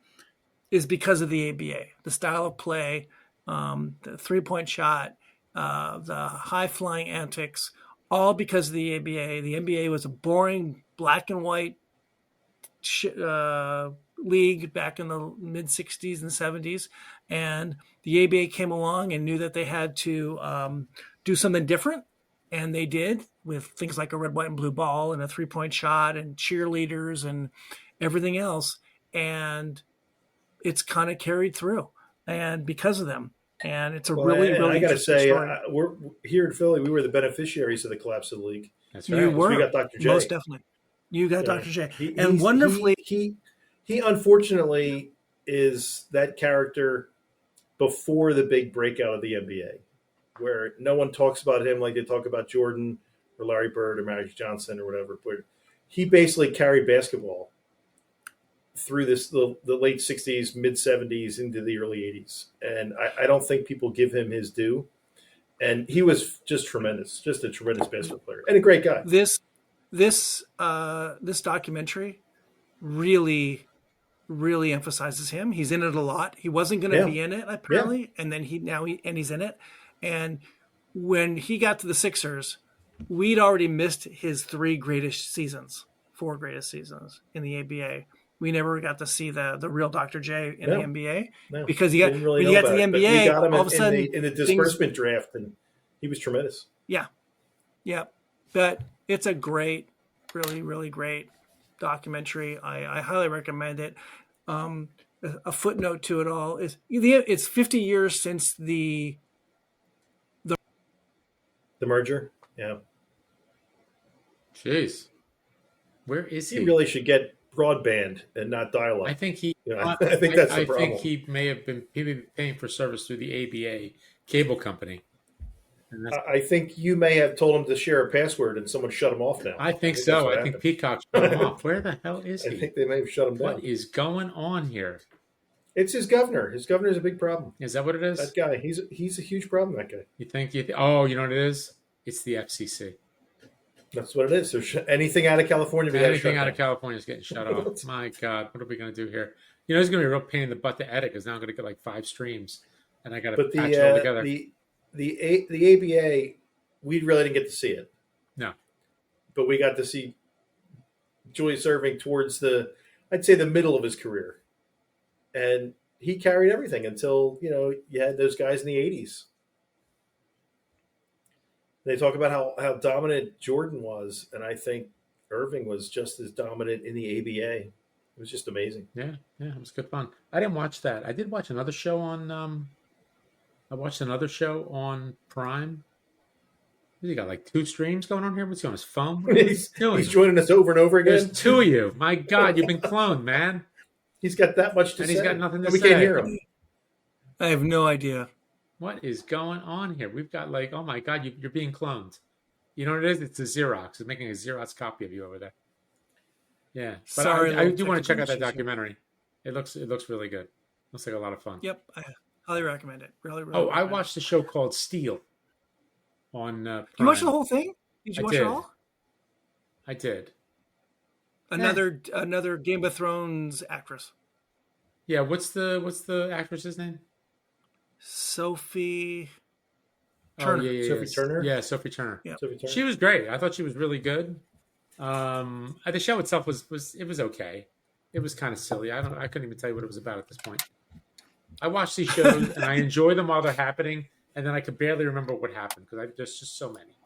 is because of the ABA, the style of play, the 3-point shot, the high flying antics, all because of the ABA. The NBA was a boring black and white league back in the mid 60s and 70s. And the ABA came along and knew that they had to do something different. And they did, with things like a red, white, and blue ball and a 3-point shot and cheerleaders and everything else. And it's kind of carried through, and because of them. And it's a really I got to say, story. We're here in Philly. We were the beneficiaries of the collapse of the league. That's right. You were. We got Dr. J. Most definitely. You got Dr. J. He's wonderfully. He unfortunately is that character before the big breakout of the NBA, where no one talks about him like they talk about Jordan or Larry Bird or Magic Johnson or whatever. But he basically carried basketball through the late 60s, mid 70s into the early 80s. And I don't think people give him his due. And he was just tremendous, just a tremendous basketball player and a great guy. This documentary really emphasizes him. He's in it a lot. He wasn't going to be in it apparently, and then he's in it. And when he got to the Sixers, we'd already missed his 4 greatest seasons in the ABA. We never got to see the real Dr. J in the NBA because when he got to the NBA, all of a sudden in the disbursement draft, and he was tremendous. Yeah. But it's a great, really, really great documentary. I highly recommend it. A footnote to it all is it's 50 years since the merger. Yeah. Jeez. Where is he? He really should get broadband and not dial-up. I think he. I think that's the problem. I think he may have been paying for service through the ABA cable company. I think you may have told him to share a password and someone shut him off now. I think so. I think Peacock shut him off. Where the hell is he? I think they may have shut him down. What is going on here? It's his governor. His governor's a big problem. Is that what it is? That guy. He's a huge problem, that guy. You think? Oh, you know what it is? It's the FCC. That's what it is. So anything out of California, anything out of California is getting shut off. My God, what are we going to do here? You know, it's going to be a real pain in the butt to edit because now I'm going to get like 5 streams, and I got to patch it all together. The ABA, we really didn't get to see it. No, but we got to see Julius Erving towards I'd say the middle of his career, and he carried everything until you had those guys in the 80s. They talk about how dominant Jordan was, and I think Irving was just as dominant in the ABA. It was just amazing. Yeah, it was good fun. I didn't watch that. I did watch another show on. I watched another show on Prime. He got like 2 streams going on here. What's he on his phone? What he's joining us over and over again. There's 2 of you. My God, you've been cloned, man. He's got that much to say. And he's got nothing to say. We can't hear him. I have no idea. What is going on here? We've got like, oh my God, you're being cloned. You know what it is? It's a Xerox. It's making a Xerox copy of you over there. Yeah. But sorry, I do want to check out that documentary. It looks really good. Looks like a lot of fun. Yep. I highly recommend it. Really. I watched a show called Steel on Prime. You watched the whole thing? Did you watch it all? I did. Another Game of Thrones actress. Yeah, what's the actress's name? Sophie Turner. Oh, yeah. Sophie Turner? Yeah, Sophie Turner. Yeah. Sophie Turner. She was great. I thought she was really good. The show itself was okay. It was kind of silly. I couldn't even tell you what it was about at this point. I watch these shows and I enjoy them while they're happening, and then I could barely remember what happened because there's just so many.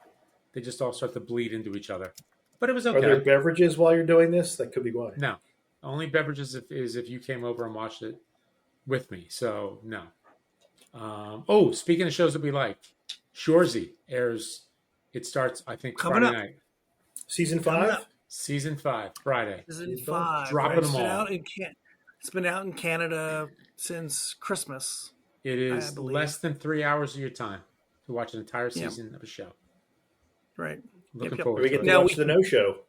They just all start to bleed into each other. But it was okay. Are there beverages while you're doing this? That could be why. No, only beverages if you came over and watched it with me. So no. Speaking of shows that we like, Shoresy airs. It starts, I think, Friday night. Season 5? Season 5, Friday. Season 5. Dropping them all. Out It's been out in Canada since Christmas. It is believe. less than 3 hours of your time to watch an entire Yeah. season of a show. Right. Looking Yep. forward We to get it. to watch the No Show.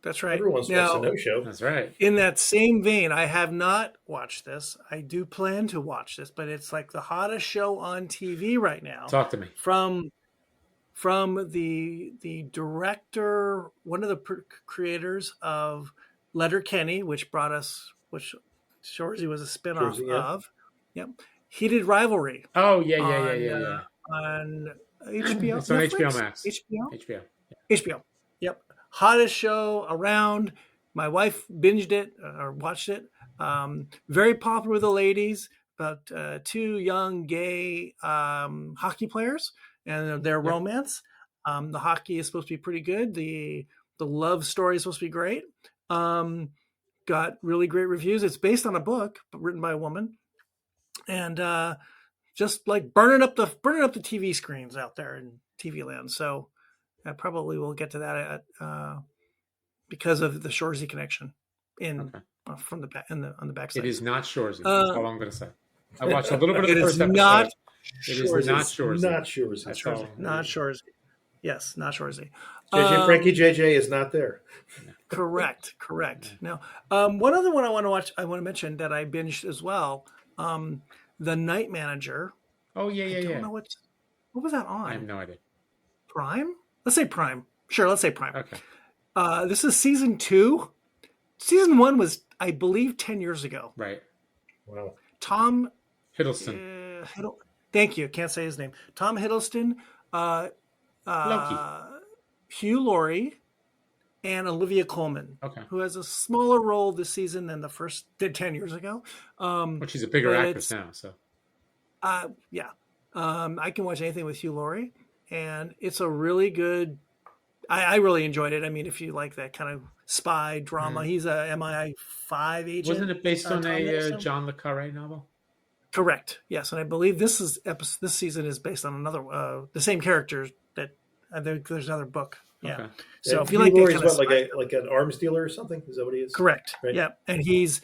That's right. Everyone's watched the No Show. That's right. In that same vein, I have not watched this. I do plan to watch this, but it's like the hottest show on TV right now. Talk to me. From the director, one of the creators of Letterkenny, which Shorzy was a spinoff Shorzy, yeah. of. Yep. Heated Rivalry. Oh, yeah. On HBO. It's on Netflix? HBO Max. HBO. Yeah. HBO. Yep. Hottest show around. My wife binged it or watched it. Very popular with the ladies. About two young gay hockey players and their romance. The hockey is supposed to be pretty good. The love story is supposed to be great. Got really great reviews. It's based on a book written by a woman, and just like burning up the TV screens out there in TV land. So I probably will get to that because of the Shorzy connection from the back on the backside. It is not Shorzy. That's all I'm going to say. I watched a little bit of It the is first episode. not It is not Shorzy. Not Shorzy. That's all. Not Shorzy. Yes, not Shorzy. Frankie JJ is not there. Correct. Now, one other one I want to mention that I binged as well. The Night Manager. Oh, yeah. I don't know what was that on? I have no idea. Prime? Let's say Prime. Sure, let's say Prime. Okay. This is season 2. Season 1 was, I believe, 10 years ago. Right. Wow. Tom Hiddleston. Thank you. Can't say his name. Tom Hiddleston. Loki. Hugh Laurie. And Olivia Colman, who has a smaller role this season than the first 10 years ago. Well, she's a bigger actress now, so. Yeah. I can watch anything with Hugh Laurie, and it's a really good. I really enjoyed it. I mean, if you like that kind of spy drama, he's a MI5 agent. Wasn't it based on a John le Carré novel? Correct. Yes, and I believe this season is based on another the same characters that there's another book. Yeah. Okay. So and if you like that kind of like an arms dealer or something, is that what he is? Correct. Right? Yeah, and he's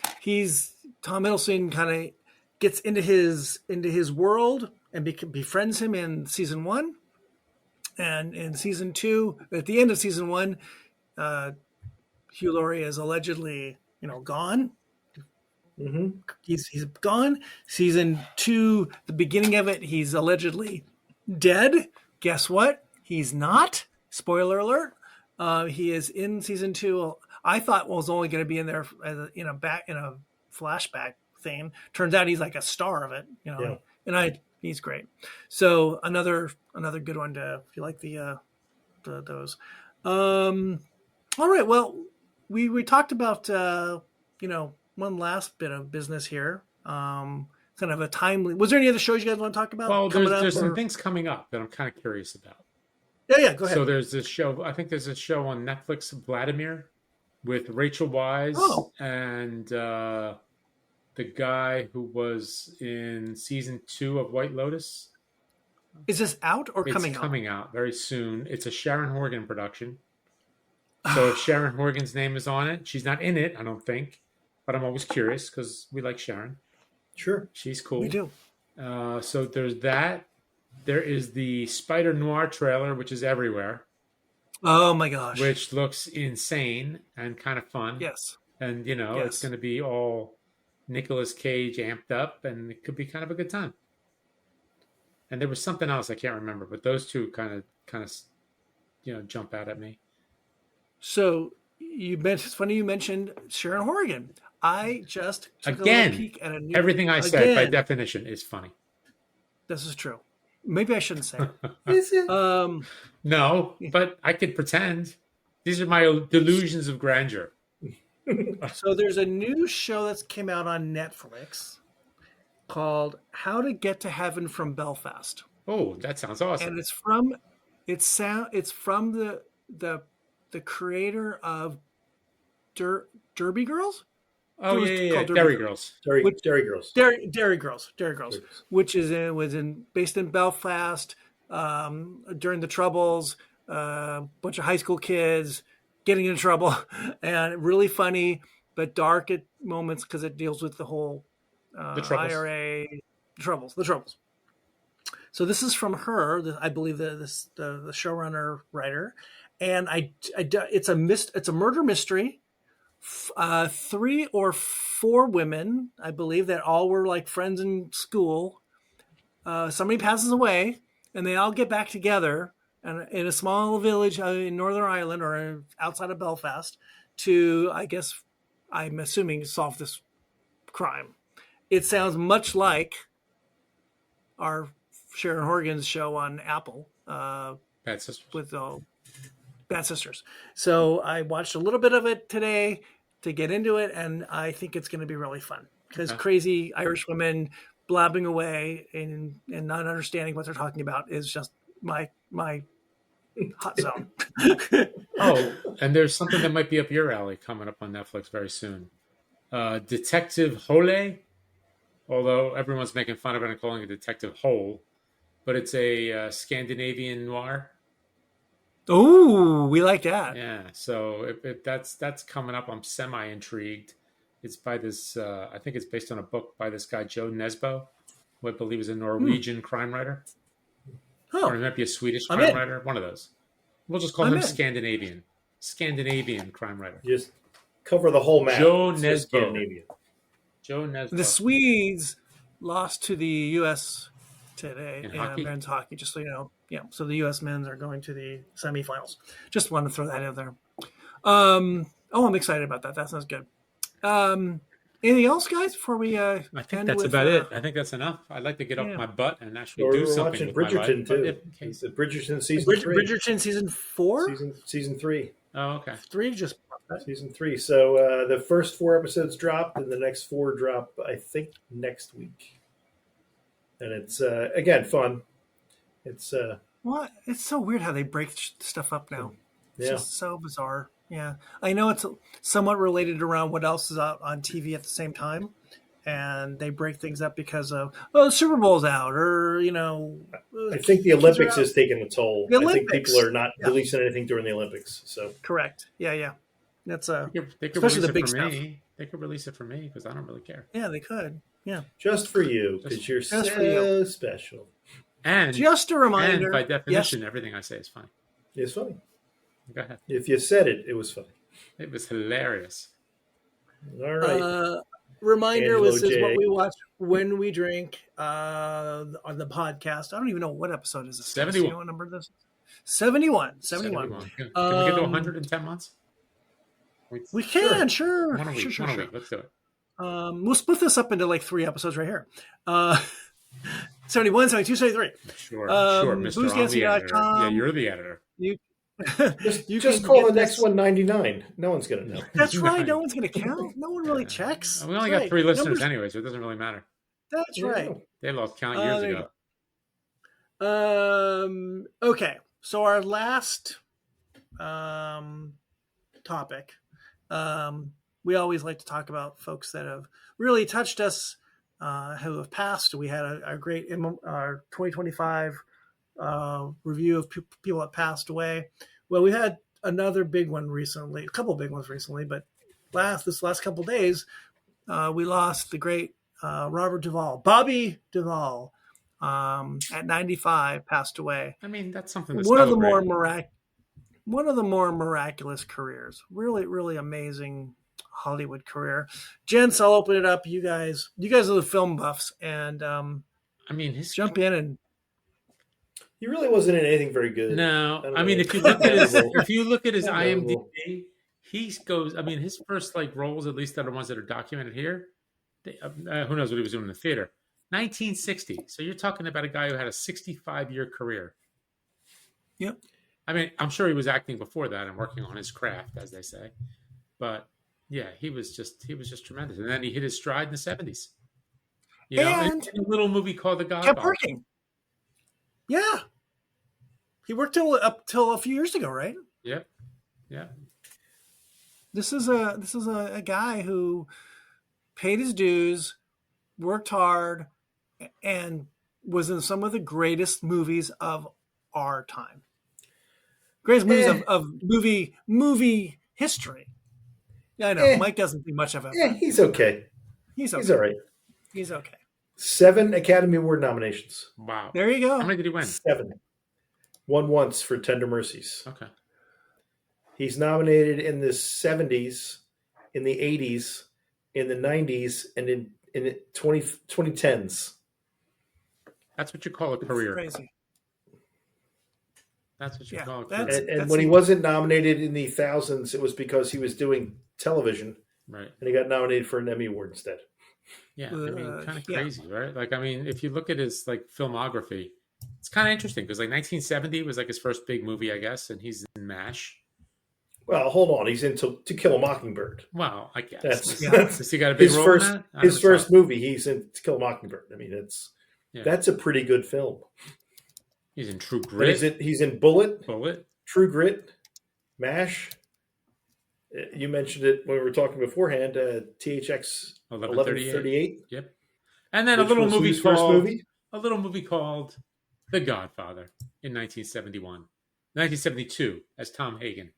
Tom Hiddleston kind of gets into his world and befriends him in season 1, and in season 2, at the end of season 1, Hugh Laurie is allegedly gone. Mm-hmm. He's gone. Season 2, the beginning of it, he's allegedly dead. Guess what? He's not. Spoiler alert. He is in season 2. I thought was only going to be in there in a flashback thing. Turns out he's like a star of it, Yeah. And he's great. So another good one to if you like those. All right. Well, we talked about one last bit of business here. Kind of a timely. Was there any other shows you guys want to talk about? Well, there's some things coming up that I'm kind of curious about. Yeah, go ahead. So there's this show. I think there's a show on Netflix, Vladimir, with Rachel Weisz and the guy who was in season 2 of White Lotus. Is this out or coming out? It's coming out very soon. It's a Sharon Horgan production. So if Sharon Horgan's name is on it, she's not in it, I don't think. But I'm always curious because we like Sharon. Sure. She's cool. We do. So there's that. There is the Spider Noir trailer, which is everywhere. Oh my gosh. Which looks insane and kind of fun. Yes. And, it's going to be all Nicolas Cage amped up, and it could be kind of a good time. And there was something else I can't remember, but those two kind of jump out at me. So it's funny you mentioned Sharon Horgan. I just took a little peek at everything I said by definition is funny. This is true. Maybe I shouldn't say it. Is it? No, but I could pretend. These are my delusions of grandeur. So there's a new show that's came out on Netflix called How to Get to Heaven from Belfast. Oh, that sounds awesome. And it's from the creator of Derby Girls. Oh yeah. Derry Girls. Derry Girls. Derry Girls, which was based in Belfast during the Troubles. Bunch of high school kids getting into trouble, and really funny but dark at moments because it deals with the whole The troubles. IRA the troubles. So this is from her, I believe the showrunner writer, and it's a murder mystery. 3 or 4 women, I believe, that all were like friends in school. Somebody passes away, and they all get back together in a small village in Northern Ireland or outside of Belfast to, I guess, I'm assuming, solve this crime. It sounds much like our Sharon Horgan's show on Apple. Bad Sisters. With Bad Sisters. So I watched a little bit of it today to get into it, and I think it's going to be really fun because crazy Irish women blabbing away and not understanding what they're talking about is just my hot zone. Oh, and there's something that might be up your alley coming up on Netflix very soon. Detective Hole, although everyone's making fun of it and calling it Detective Hole, but it's a Scandinavian noir. Oh, we like that. Yeah, so if that's coming up, I'm semi-intrigued. It's by this, I think it's based on a book by this guy, Joe Nesbo, who I believe is a Norwegian crime writer. Oh, Or he might be a Swedish crime writer, one of those. We'll just call him Scandinavian crime writer. Just cover the whole map. Joe Nesbo. The Swedes lost to the U.S. today in men's hockey, just so you know. Yeah, so the U.S. men's are going to the semifinals. Just wanted to throw that in there. I'm excited about that. That sounds good. Anything else, guys, before we I think that's about it. I think that's enough. I'd like to get off my butt and actually do something with Bridgerton, my life. too. It's the Bridgerton season 3. Bridgerton season 4? Season 3. Oh, okay. 3 just... Season 3. So the first 4 episodes dropped, and the next 4 drop, I think, next week. And it's, again, fun. It's... What? It's so weird how they break stuff up now. It's just so bizarre. Yeah. I know it's somewhat related around what else is out on TV at the same time. And they break things up because of, the Super Bowl's out, or, I think the Olympics has taken a toll. I think people are not releasing anything during the Olympics. So correct. Yeah. That's they could especially the big for stuff. Me. They could release it for me because I don't really care. Yeah, they could. Yeah. Just for you, because you're so special. And just a reminder. And by definition, everything I say is funny. It's funny. Go ahead. If you said it, it was funny. It was hilarious. All right. Reminder, this is what we watch when we drink on the podcast. I don't even know what episode is this. 71. You know what number this is? 71. Can we get to 100 in 10 months? We can, sure. One a week. Sure. Let's do it. We'll split this up into like 3 episodes right here. 71, 72, 73. Sure, Mr. Boozedancing.com. Yeah, you're the editor. You just call the next one 99. No one's going to know. That's right. No one's going to count. No one really checks. We only got 3 listeners anyway, so it doesn't really matter. That's right. They lost count years ago. Okay. So our last topic, we always like to talk about folks that have really touched us, who have passed. We had a great 2025 review of people that passed away. Well, we had another big one recently, a couple of big ones recently, but this last couple of days, we lost the great Robert Duvall, Bobby Duvall, at 95, passed away. I mean, that's something. One of the more miraculous careers. Really, really amazing Hollywood career. Gents, I'll open it up. You guys are the film buffs, and I mean, jump in and. He really wasn't in anything very good. No, I mean, if you look at his IMDb, he goes. I mean, his first roles, at least that are ones that are documented here. Who knows what he was doing in the theater? 1960. So you're talking about a guy who had a 65-year career. Yep. I mean, I'm sure he was acting before that and working on his craft, as they say. But yeah, he was just tremendous. And then he hit his stride in the 70s. You know, in a little movie called The Godfather. Kept working. Yeah. He worked up till a few years ago, right? Yep. Yeah. This is a guy who paid his dues, worked hard, and was in some of the greatest movies of our time. Greatest movies of movie history. Yeah, I know. Mike doesn't think much of it. Yeah, he's okay. He's okay. He's all right. He's okay. 7 Academy Award nominations. Wow. There you go. How many did he win? 7. Won once for Tender Mercies. Okay. He's nominated in the 70s, in the 80s, in the 90s, and in the 2010s. That's what you call a career. Crazy. That's what you call a career. And when he wasn't nominated in the thousands, it was because he was doing television. Right. And he got nominated for an Emmy Award instead. Yeah, I mean, kind of crazy, right? Like, I mean, if you look at his like filmography, it's kind of interesting because like 1970 was like his first big movie, I guess, and he's in MASH. Well, hold on, he's in To Kill a Mockingbird. Well, I guess That's he got a big role in that? His first movie. He's in To Kill a Mockingbird. I mean, that's a pretty good film. He's in True Grit. He's in Bullet, True Grit, MASH. You mentioned it when we were talking beforehand. THX 1138. Yep. And then a little movie called The Godfather in 1972 as Tom Hagen.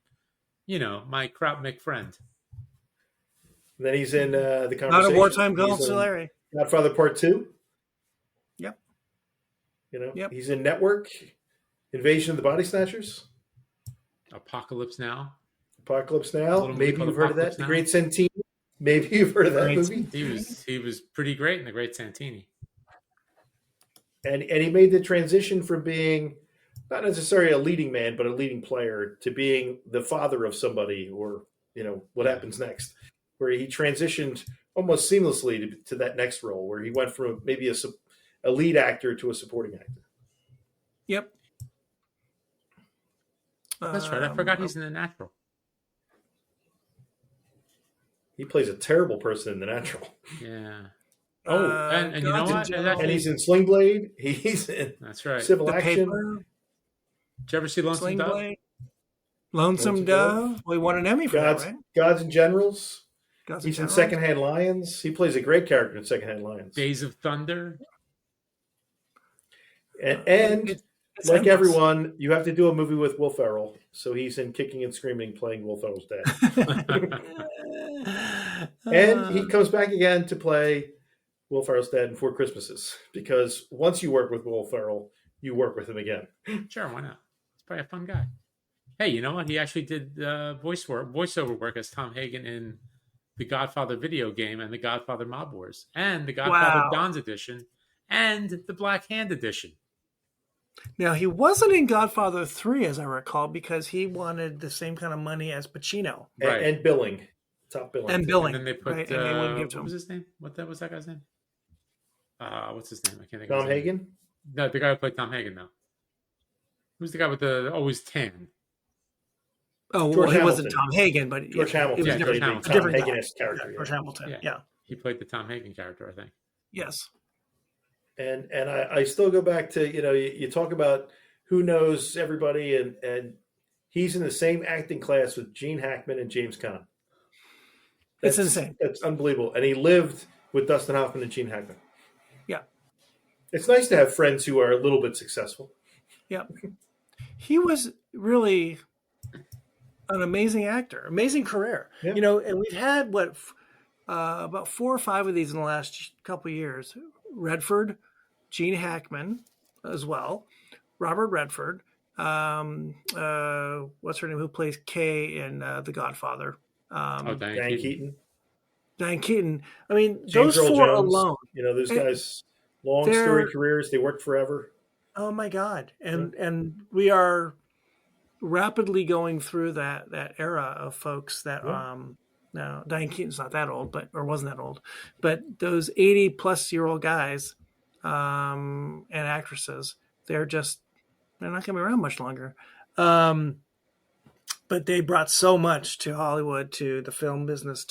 You know, my Krautnik friend. And then he's in The Conversation. Not a wartime consulary. Godfather Part 2. Yep. You know, he's in Network, Invasion of the Body Snatchers. Apocalypse Now. Maybe you've heard of that. The Great Santini. Maybe you've heard of that movie. He was pretty great in The Great Santini. And he made the transition from being not necessarily a leading man, but a leading player to being the father of somebody, or what happens next, where he transitioned almost seamlessly to that next role, where he went from maybe a lead actor to a supporting actor. Yep. That's right. I forgot he's in The Natural. He plays a terrible person in The Natural. Yeah. And you know what? And he's in Sling Blade. He's in Civil Action. Paper. Did you ever see Lonesome Dove? Lonesome Dove. Well, he won an Emmy for that, right? Gods and Generals. He's in Secondhand Lions. He plays a great character in Secondhand Lions. Days of Thunder. And like everyone, you have to do a movie with Will Ferrell. So he's in Kicking and Screaming playing Will Ferrell's dad. And he comes back again to play Will Ferrell's dad in Four Christmases. Because once you work with Will Ferrell, you work with him again. Sure, why not? He's probably a fun guy. Hey, you know what? He actually did voiceover work as Tom Hagen in the Godfather video game and the Godfather Mob Wars and the Godfather Don's edition and the Black Hand edition. Now, he wasn't in Godfather 3, as I recall, because he wanted the same kind of money as Pacino. Right. And billing. Top billing. And billing. And then they put, and they wouldn't give to him. What was his name? What was that guy's name? What's his name? I can't think of his name. Tom Hagen? No, the guy who played Tom Hagen, though. Who's the guy with the always tan? Oh, well, he wasn't Tom Hagen, but George Hamilton. Yeah, George Hamilton. Tom Hagen-esque character. George Hamilton, yeah. He played the Tom Hagen character, I think. Yes. And I still go back to, you talk about who knows everybody, and he's in the same acting class with Gene Hackman and James Caan. It's insane. That's unbelievable. And he lived with Dustin Hoffman and Gene Hackman. Yeah. It's nice to have friends who are a little bit successful. Yeah. He was really an amazing actor, amazing career. Yeah. And we've had about 4 or 5 of these in the last couple of years. Redford, Gene Hackman as well, Robert Redford, what's her name, who plays Kay in The Godfather? Diane Keaton. Diane Keaton. I mean, James those Earl 4 Jones, alone. Those guys, long story careers, they worked forever. Oh my God. And we are rapidly going through that era of folks that now Diane Keaton's not that old, or wasn't that old, but those 80-plus-year-old guys and actresses, they're not going to be around much longer. But they brought so much to Hollywood, to the film business,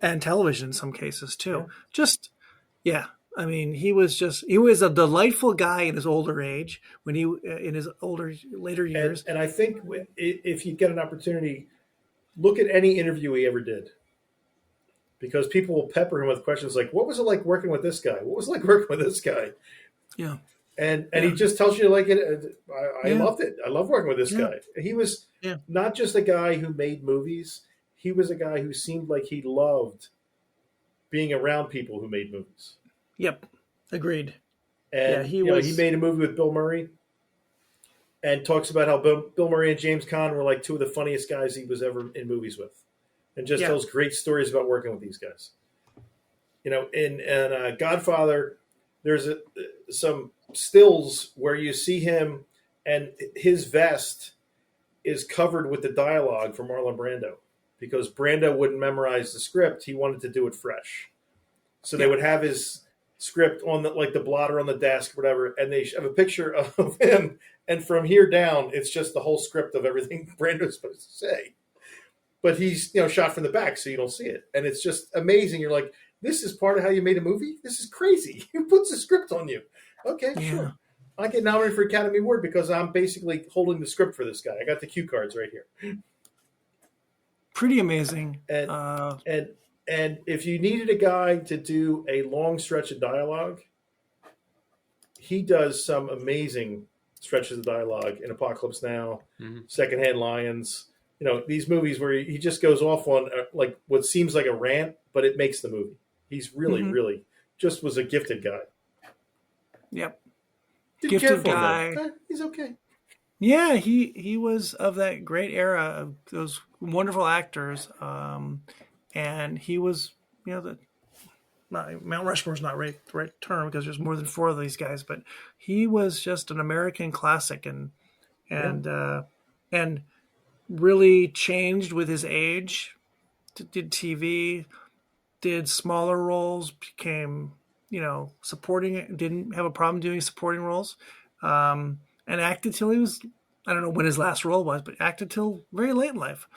and television in some cases too. Yeah. I mean, he was a delightful guy in his older age, when in his later years. And I think if you get an opportunity, look at any interview he ever did, because people will pepper him with questions like, "What was it like working with this guy? What was it like working with this guy?" Yeah, and he just tells you like it. I loved it. I love working with this guy. He was not just a guy who made movies. he was a guy who seemed like he loved being around people who made movies. Yep, agreed. And he made a movie with Bill Murray, and talks about how Bill Murray and James Caan were like two of the funniest guys he was ever in movies with, and just tells great stories about working with these guys. In Godfather, there's some stills where you see him and his vest is covered with the dialogue from Marlon Brando, because Brando wouldn't memorize the script. He wanted to do it fresh. So they would have his script on the blotter on the desk, whatever, and they have a picture of him. And from here down, it's just the whole script of everything Brando's supposed to say. But he's, shot from the back, so you don't see it. And it's just amazing. You're like, this is part of how you made a movie? This is crazy. Who puts a script on you? Okay, sure. I get nominated for Academy Award because I'm basically holding the script for this guy. I got the cue cards right here. Pretty amazing. And if you needed a guy to do a long stretch of dialogue, he does some amazing stretches of dialogue in Apocalypse Now, Secondhand Lions. These movies where he just goes off on like what seems like a rant, but it makes the movie. He's really, really just was a gifted guy. Yep. Didn't gifted guy. He's okay. Yeah, he was of that great era of those wonderful actors. And he was, Mount Rushmore's not the right term because there's more than 4 of these guys, but he was just an American classic and really changed with his age. Did TV, did smaller roles, became, supporting, didn't have a problem doing supporting roles, and acted till he was, I don't know when his last role was, but acted till very late in life.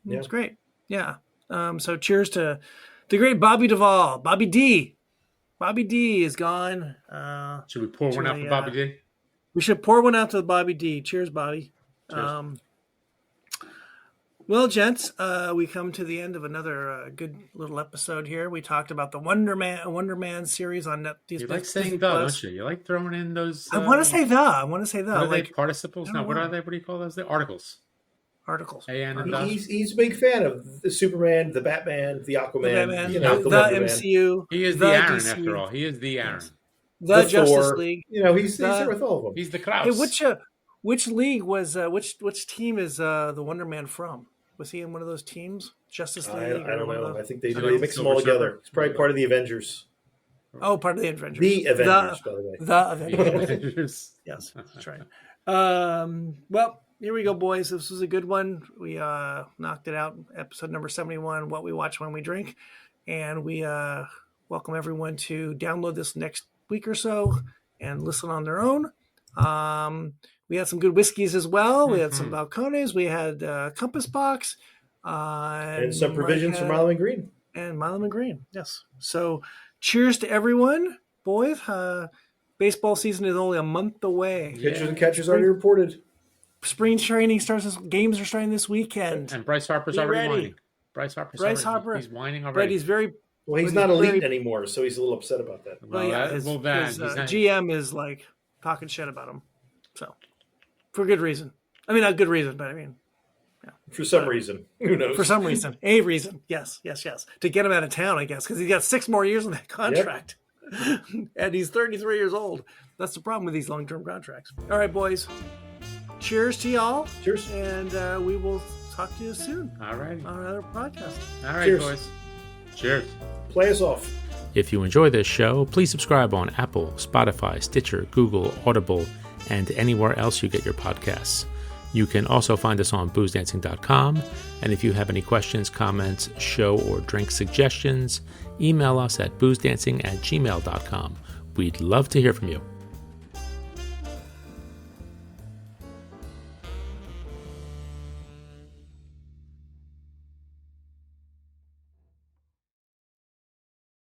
It was great. Yeah. So cheers to the great Bobby Duvall. Bobby D. Bobby D is gone. Should we pour one out for Bobby D? We should pour one out to Bobby D. Cheers, Bobby. Cheers. Well, gents, we come to the end of another good little episode here. We talked about the Wonder Man series on Netflix. You like saying the, don't you? You like throwing in those... I want to say the. What are they, participles? No, what are they? What do you call those? The articles. He's a big fan of the Superman, the Batman, the Aquaman, the MCU. He is the Aaron, DC. After all. He is the Aaron. Yes. The Justice Thor. League. He's there with all of them. He's the Klaus. Hey, which league was which team is the Wonder Man from? Was he in one of those teams? Justice League? I don't know. I think they mix them all together. It's probably part of the Avengers. Oh, part of the Avengers. The Avengers, by the way. The Avengers. Yes, that's right. Well, here we go, boys. This was a good one. We knocked it out. Episode number 71, What We Watch When We Drink. And we welcome everyone to download this next week or so and listen on their own. We had some good whiskeys as well. We had some Balcones. We had Compass Box. And some provisions from Milam and Green. And Milam and Green, yes. So cheers to everyone. Boys, baseball season is only a month away. Pitchers and catchers already reported. Spring training starts. Games are starting this weekend. And Bryce Harper's already whining. Bryce Harper. He's whining already. But he's very... Well, he's not elite anymore, so he's a little upset about that. His GM is like talking shit about him. So, for good reason. I mean, not good reason, but I mean... Yeah. For some reason. Who knows? For some reason. A reason. Yes. To get him out of town, I guess, because he's got 6 more years on that contract. Yep. And he's 33 years old. That's the problem with these long-term contracts. All right, boys. Cheers to y'all. Cheers. And we will talk to you soon. All right. On another podcast. All right, cheers. Boys. Cheers. Play us off. If you enjoy this show, please subscribe on Apple, Spotify, Stitcher, Google, Audible, and anywhere else you get your podcasts. You can also find us on boozedancing.com. And if you have any questions, comments, show or drink suggestions, email us at boozedancing@gmail.com. We'd love to hear from you.